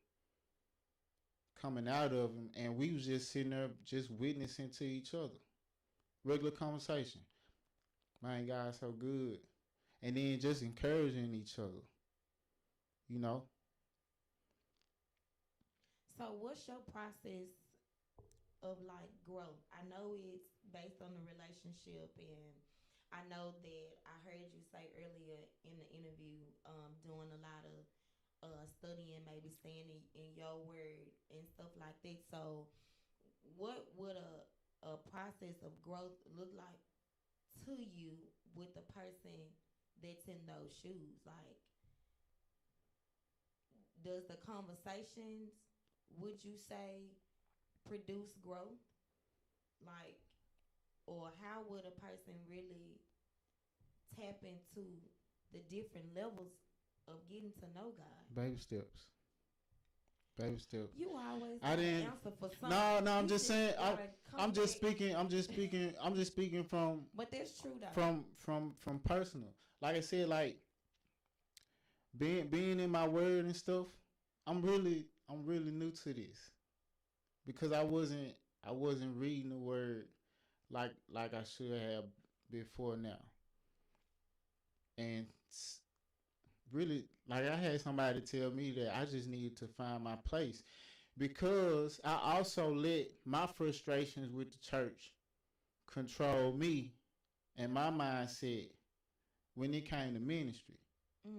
coming out of them, and we was just sitting there just witnessing to each other, regular conversation. Man, God, so good, and then just encouraging each other. You know, so what's your process of like growth? I know it's based on the relationship, and I know that I heard you say earlier in the interview, doing a lot of studying, maybe staying in your word and stuff like that. So, what would a process of growth look like to you with the person that's in those shoes? Like, does the conversations, would you say, produce growth? Like, or how would a person really tap into the different levels of getting to know God? baby steps, baby steps. You always I got an didn't. answer for No, something. no. I'm You just just saying. gotta I'm come just back. speaking. I'm just speaking. I'm just speaking But that's true though. from personal. Like I said, like being in my word and stuff. I'm really new to this because I wasn't reading the word like I should have before now, and really like I had somebody tell me that I just needed to find my place because I also let my frustrations with the church control me and my mindset when it came to ministry. Mm.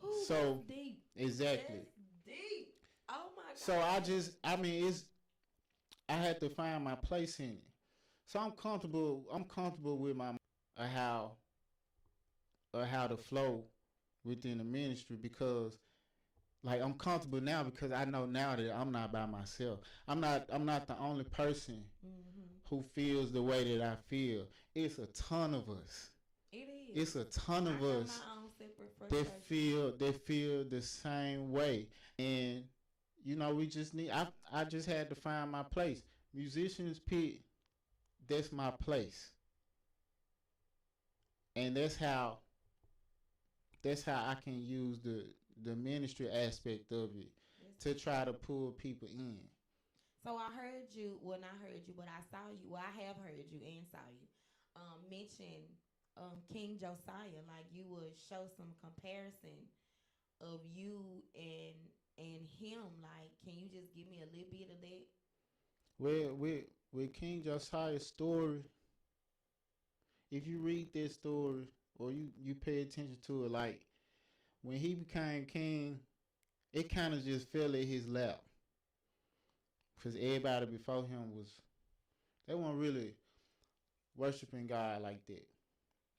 Ooh, that's So deep. exactly. That's deep. Oh my So God. I mean, I had to find my place in it. So I'm comfortable. I'm comfortable with my uh, how how to flow within the ministry because like I'm comfortable now because I know now that I'm not by myself. I'm not the only person Mm-hmm. who feels the way that I feel. It's a ton of us. It is. It's a ton I of got us my own separate that frustration. feel the same way. And we just need I just had to find my place. Musicians pit, that's my place. And that's how I can use the ministry aspect of it That's to what's try to up. pull people in. So I heard you. Well, not heard you, but I saw you. Well, I have heard you and saw you. Mention King Josiah. Like you would show some comparison of you and him. Like, can you just give me a little bit of that? With King Josiah's story, if you read this story or you pay attention to it, like when he became king, it kind of just fell in his lap because everybody before him they weren't really worshiping God like that,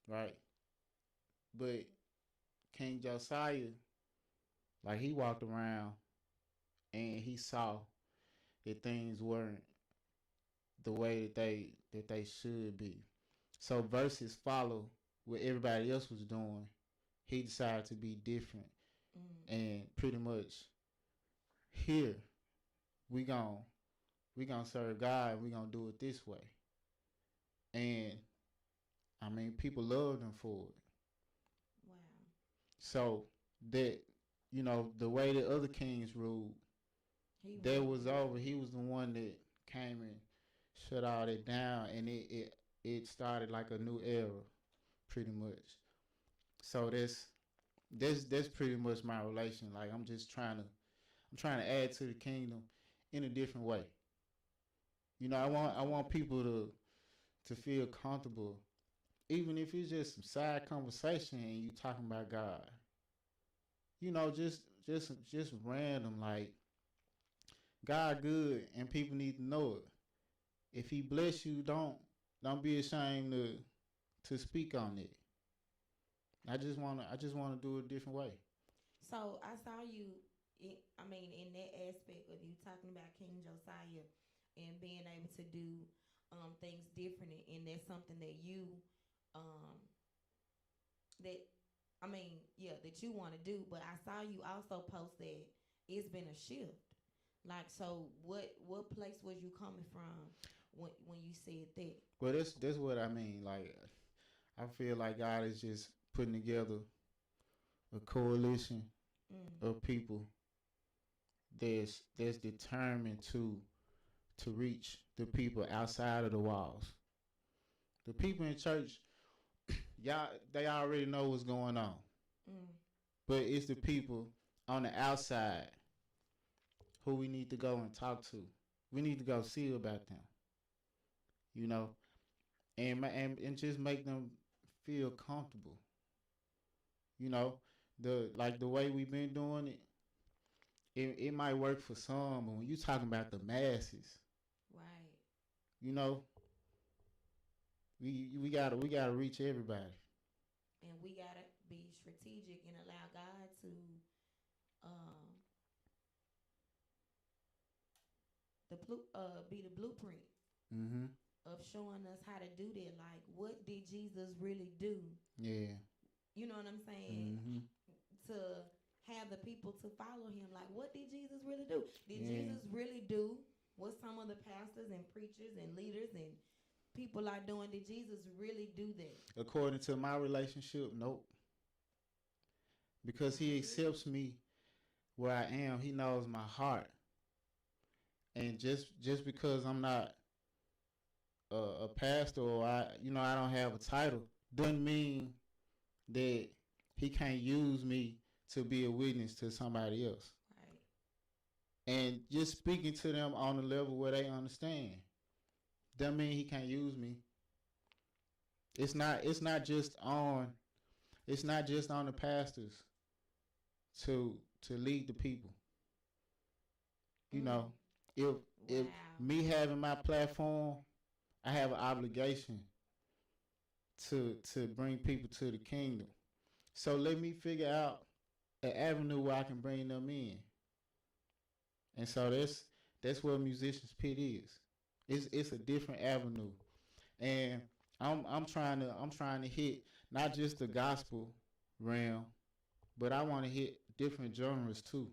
right? But King Josiah, like he walked around and he saw that things weren't the way that they should be. So verses follow what everybody else was doing. He decided to be different Mm. and pretty much here we gon' we gonna serve God. We gonna do it this way. And I mean, people loved him for it. Wow. So that the way the other kings ruled, He that ruled was over. different. He was the one that came and shut all that down, and it started like a new era, pretty much. So that's pretty much my relation. Like I'm trying to add to the kingdom in a different way. I want people to feel comfortable, even if it's just some side conversation and you talking about God. Just random, like God good and people need to know it. If He bless you, don't be ashamed to speak on it. I just wanna do it a different way. So I saw you. I mean, in that aspect of you talking about King Josiah and being able to do things different, and that's something that you um, that I mean, yeah, that you want to do. But I saw you also post that it's been a shift. Like, so what place was you coming from when you said that? Well, that's what I mean. Like I feel like God is just putting together a coalition Mm. of people that's determined to reach the people outside of the walls. The people in church, y'all, they already know what's going on, Mm. but it's the people on the outside who we need to go and talk to. We need to go see about them, you know, and just make them feel comfortable. You know, the way we've been doing it, it might work for some, but when you talking about the masses, Right. you know, we gotta reach everybody. And we gotta be strategic and allow God to um be the blueprint Mm-hmm. of showing us how to do that. Like, what did Jesus really do? Yeah. You know what I'm saying? Mm-hmm. To have the people to follow him. Like, what did Jesus really do? Did Yeah. Jesus really do what some of the pastors and preachers and leaders and people are doing? Did Jesus really do that? According to my relationship, nope. Because I He agree. accepts me where I am. He knows my heart, and just because I'm not a pastor or I don't have a title, doesn't mean that He can't use me to be a witness to somebody else. Right. And just speaking to them on a level where they understand. Doesn't mean He can't use me. It's not just on the pastors to lead the people. You Mm. know, if if Wow. me having my platform, I have an obligation to bring people to the kingdom. So let me figure out an avenue where I can bring them in. And so that's what musicians pit is. It's a different avenue. And I'm trying to hit not just the gospel realm, but I want to hit different genres too.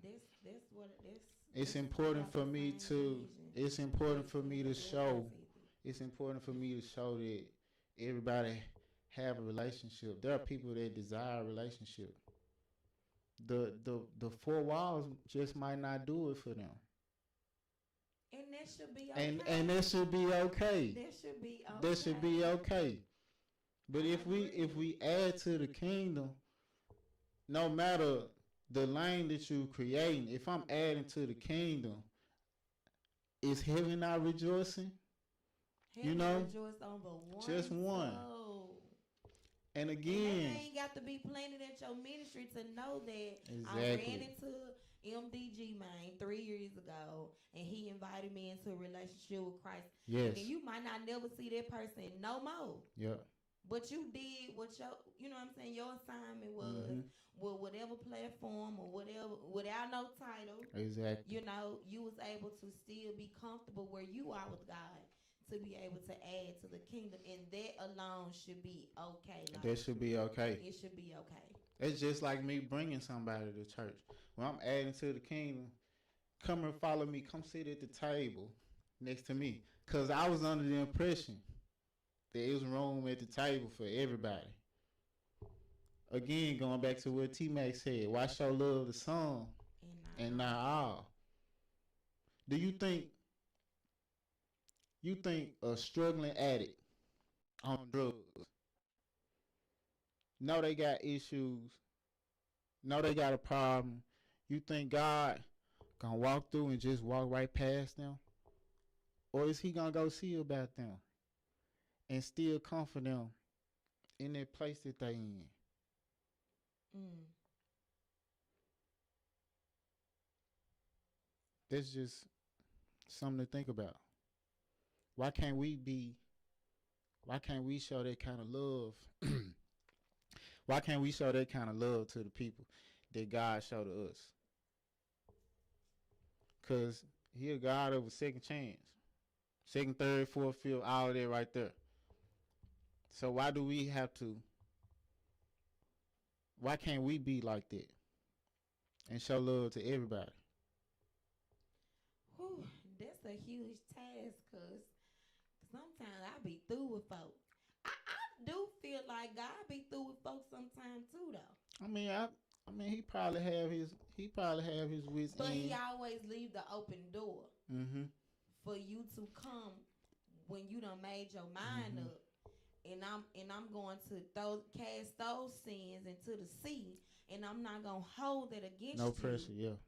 That's what It's we important got for the me same to vision. it's important for me to That's what I show said. it's important for me to show that everybody have a relationship. There are people that desire a relationship. The four walls just might not do it for them. And that should be And okay. that should be okay. That should be That should be okay. okay. But I if we agree. add to the kingdom, no matter the lane that you creating, if I'm adding to the kingdom, is heaven not rejoicing? You Heaven know, rejoiced over just one one. soul. And And they again, ain't got to be planted at your ministry to know that I ran exactly. into MDG man 3 years ago and he invited me into a relationship with Christ. And Yes. then you might not never see that person no more. Yep. But you did what your, you know what I'm saying, your assignment was Mhm. with whatever platform or whatever, without no title, Exactly. you know, you was able to still be comfortable where you are with God to be able to add to the kingdom. And that alone should be okay. That Like, should be okay. it should be okay. It's just like me bringing somebody to church. When I'm adding to the kingdom, come and follow me. Come sit at the table. next to me. Because I was under the impression that it was room at the table for everybody. Again, going back to what T-Mac said, why show love to some and not all? Do you think a struggling addict on drugs, know they got issues, know they got a problem, you think God gonna walk through and just walk right past them? Or is he gonna go see about them and still comfort them in that place that they in? Mm. That's just something to think about. Why can't we be why can't we show that kind of love? Why can't we show that kind of love to the people that God showed to us? Cause he a God of a second chance. Second, third, fourth, fifth, all of that right there. So why can't we be like that and show love to everybody? Whew, that's a huge task, cause sometimes I be through with folks. I do feel like God be through with folks sometimes too, though. I mean, he probably have his wits But he in. always leave the open door Mm-hmm. for you to come when you done made your mind Mm-hmm. up. And I'm going to cast those sins into the sea, and I'm not gonna hold it against No you pressure, yeah.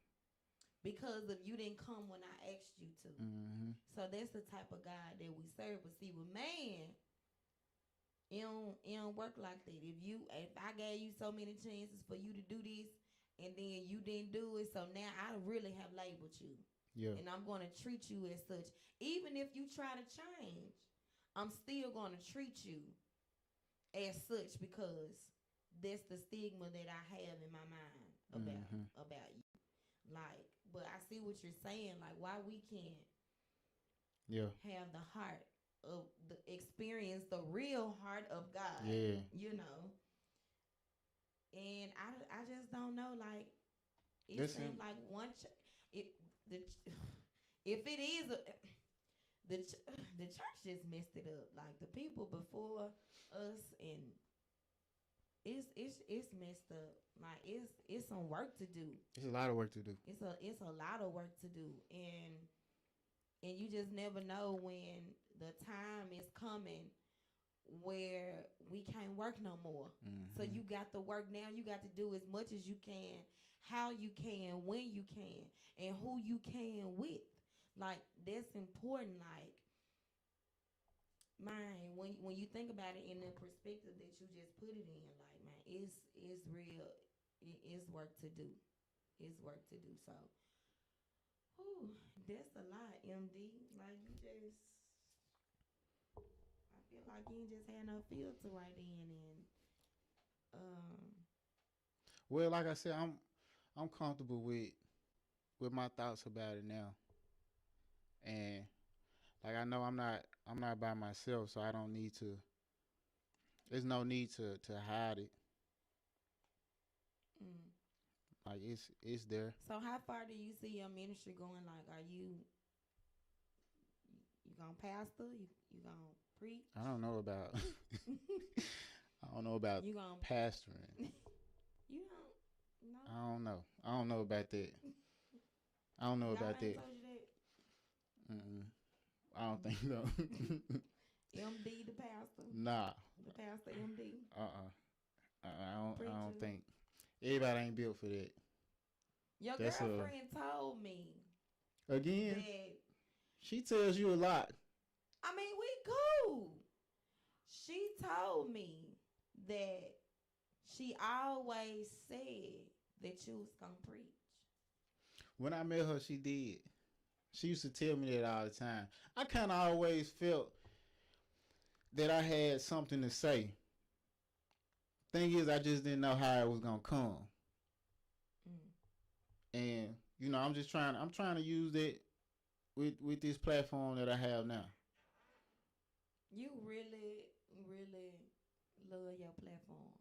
because of you didn't come when I asked you to. Mm-hmm. So that's the type of God that we serve. But see, with man, it don't work like that. If I gave you so many chances for you to do this, and then you didn't do it, so now I really have labeled you, Yeah. and I'm gonna treat you as such. Even if you try to change, I'm still gonna treat you as such because that's the stigma that I have in my mind about you. Like, but I see what you're saying. Like, why we can't Yeah. have the heart of the experience, the real heart of God. Yeah. You know. And I just don't know. Like, it Listen. seems like it the if it is the church just messed it up. Like the people before us, and it's messed up. Like it's some work to do. It's a lot of work to do. It's a lot of work to do, and you just never know when the time is coming where we can't work no more. Mm-hmm. So you got to work now. You got to do as much as you can, how you can, when you can, and who you can with. Like that's important. Like, man, when you think about it in the perspective that you just put it in, like, man, it's real. It's work to do. It's work to do. So, whew, that's a lot, MD. Like you just, I feel like you ain't just had no filter right in, and Well, like I said, I'm comfortable with my thoughts about it now, and like I know I'm not by myself, so I don't need to. There's no need to hide it. mm. Like it's there. So how far do you see your ministry going? Like, are you gonna pastor? You gonna preach? I don't know about. I don't know about You gonna pastoring. you don't know? I don't know. I don't know about that. I don't know God about ain't that. told you that. I don't think so. MD the pastor. Nah. The pastor MD. I don't Preacher. think everybody ain't built for that. Your That's girlfriend told me again. that. She tells you a lot. I mean, we cool. She told me that she always said that you was gonna preach. When I met her, she did. She used to tell me that all the time. I kind of always felt that I had something to say. Thing is, I just didn't know how it was gonna come. And I'm trying to use it with this platform that I have now. You really, really love your platform.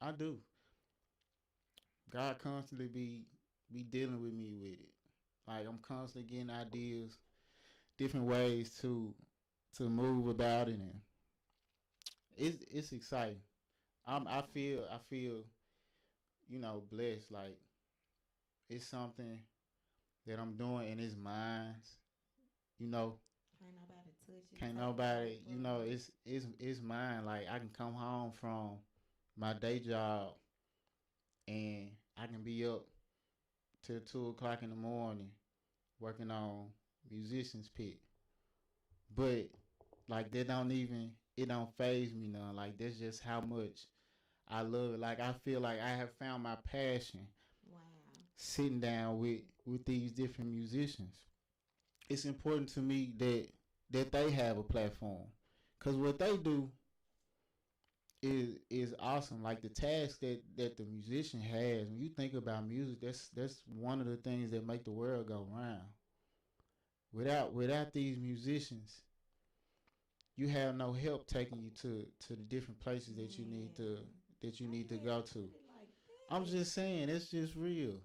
I do. God constantly be dealing with me with it. Like I'm constantly getting ideas different ways to move about it, and it's exciting. I feel blessed. Like it's something that I'm doing and it's mine. You know, Can't nobody touch it, can't take it away nobody. from you. It's mine. Like I can come home from my day job and I can be up till 2 o'clock in the morning working on musicians pit. But like that don't even it don't phase me none. Like that's just how much I love it. Like I feel like I have found my passion Wow. sitting down with these different musicians. It's important to me that they have a platform, cause what they do is awesome. Like the task that the musician has. When you think about music, that's one of the things that make the world go round. Without these musicians, you have no help taking you to the different places Man, that you how need you to had to go put to. it like I'm that? just saying, it's just real.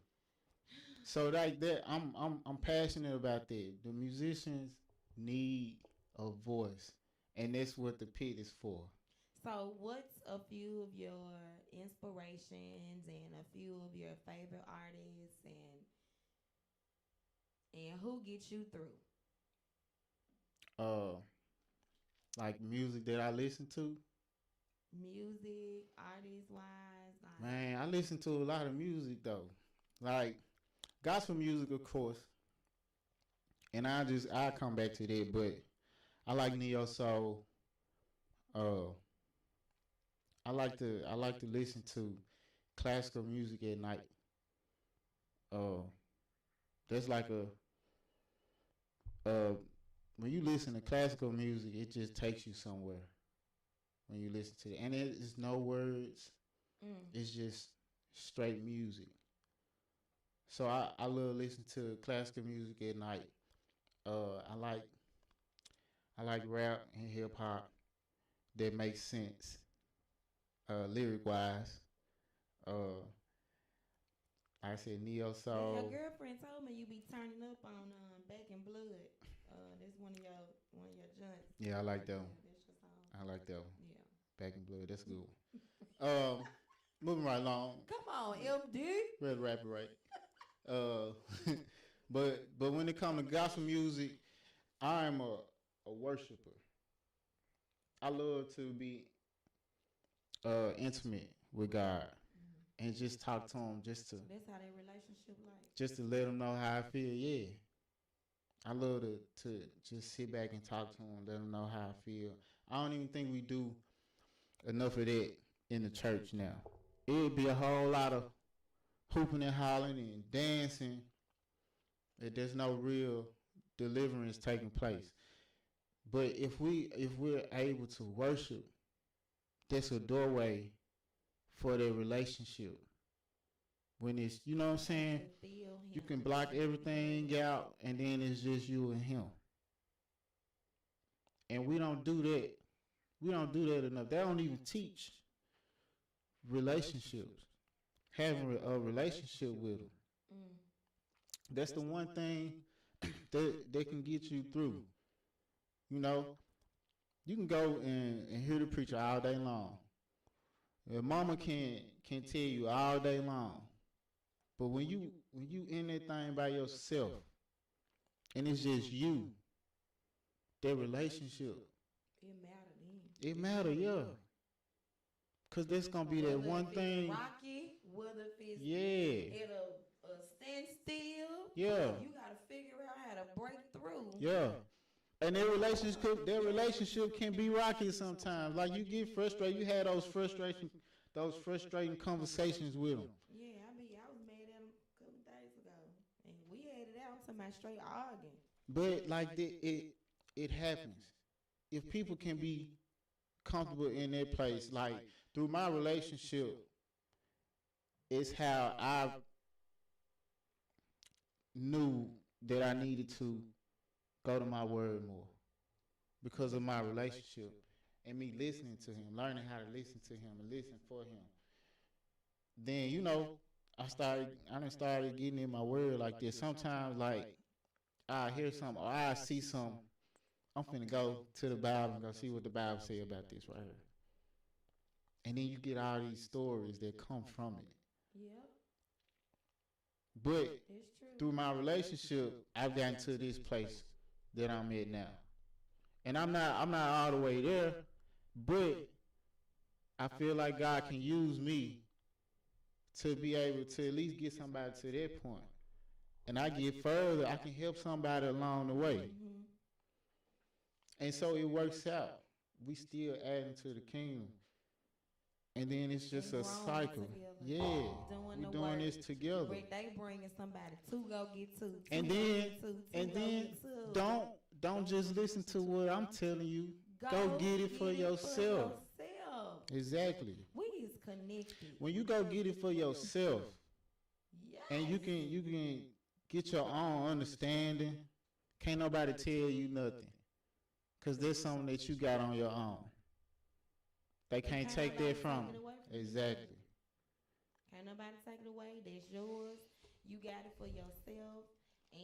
So like that, I'm passionate about that. The musicians need a voice, and that's what the pit is for. So, what's a few of your inspirations and a few of your favorite artists, and who gets you through? Uh, like music that I listen to, Music, artist wise, like man, I listen to a lot of music though, like gospel music, of course, and I come back to that, but I like neo soul. Uh, I like to listen to classical music at night. Uh, that's like uh when you listen to classical music, it just takes you somewhere when you listen to it, and it is no words. mm, It's just straight music. So I love listening to classical music at night. I like rap and hip hop that makes sense, lyric wise. Uh, I said neo yeah, your soul. girlfriend told me you be turning up on Back in Blood. That's one of your joints. Yeah, I like that one. Yeah, that's your song. I like that one. Yeah. Back in blood. That's a good one. Moving right along. Come on, MD. Red rapper, right? Uh, but when it comes to gospel music, I am a worshiper. I love to be intimate with God and just talk to Him, So that's how their relationship like. just to let Him know how I feel. Yeah, I love to just sit back and talk to Him, let Him know how I feel. I don't even think we do enough of that in the church now. It would be a whole lot of hooping and hollering and dancing if there's no real deliverance taking place. But if we're able to worship, that's a doorway for their relationship. When it's what I'm saying, To feel you him, can that block you can everything feel. out and then it's just you and him. And we don't do that. We don't do that enough. They don't even teach relationships. Having a relationship with them. Mm. That's the one thing that can get you through. You know, you can go and hear the preacher all day long. Your mama can tell you all day long. But when you in that thing by yourself and it's just you, that relationship, It matter then. it matter, yeah. Cause that's gonna be that Whether one if it's thing. rocky, whether if it's Yeah. at a standstill, Yeah. you gotta figure out how to break through. Yeah. And their relationship can be rocky sometimes. Like you get frustrated, you had those frustrating conversations with them. Yeah, I was mad at him a couple days ago, and we had it out to my straight arguing. But like it happens. If people can be comfortable in their place, like through my relationship, it's how I knew that I needed to go to my word more because of my relationship and me listening to him, learning how to listen to him and listen for him. Then I done started getting in my word like this. Sometimes like I hear something or I see something. I'm finna go to the Bible and go see what the Bible say about this right here. And then you get all these stories that come from it. Yep. But It's true. through my relationship, I've gotten to this place that I'm at now. And I'm not all the way there, but I feel like God can use me to be able to at least get somebody to that point. And I get further, I can help somebody along the way. Mm-hmm. And so it works out. We still adding to the kingdom. And then it's just a cycle. Yeah, we're doing this together. They bringing somebody to go get to. And then don't just listen to what I'm telling you. Go get it for yourself. Exactly. We is connected. When you go get it for yourself, Yes. and you can get your own understanding, can't nobody tell you nothing. Cause there's something that you got on your own. They can't take that from you. Exactly. Can't nobody take it away. That's yours. You got it for yourself. And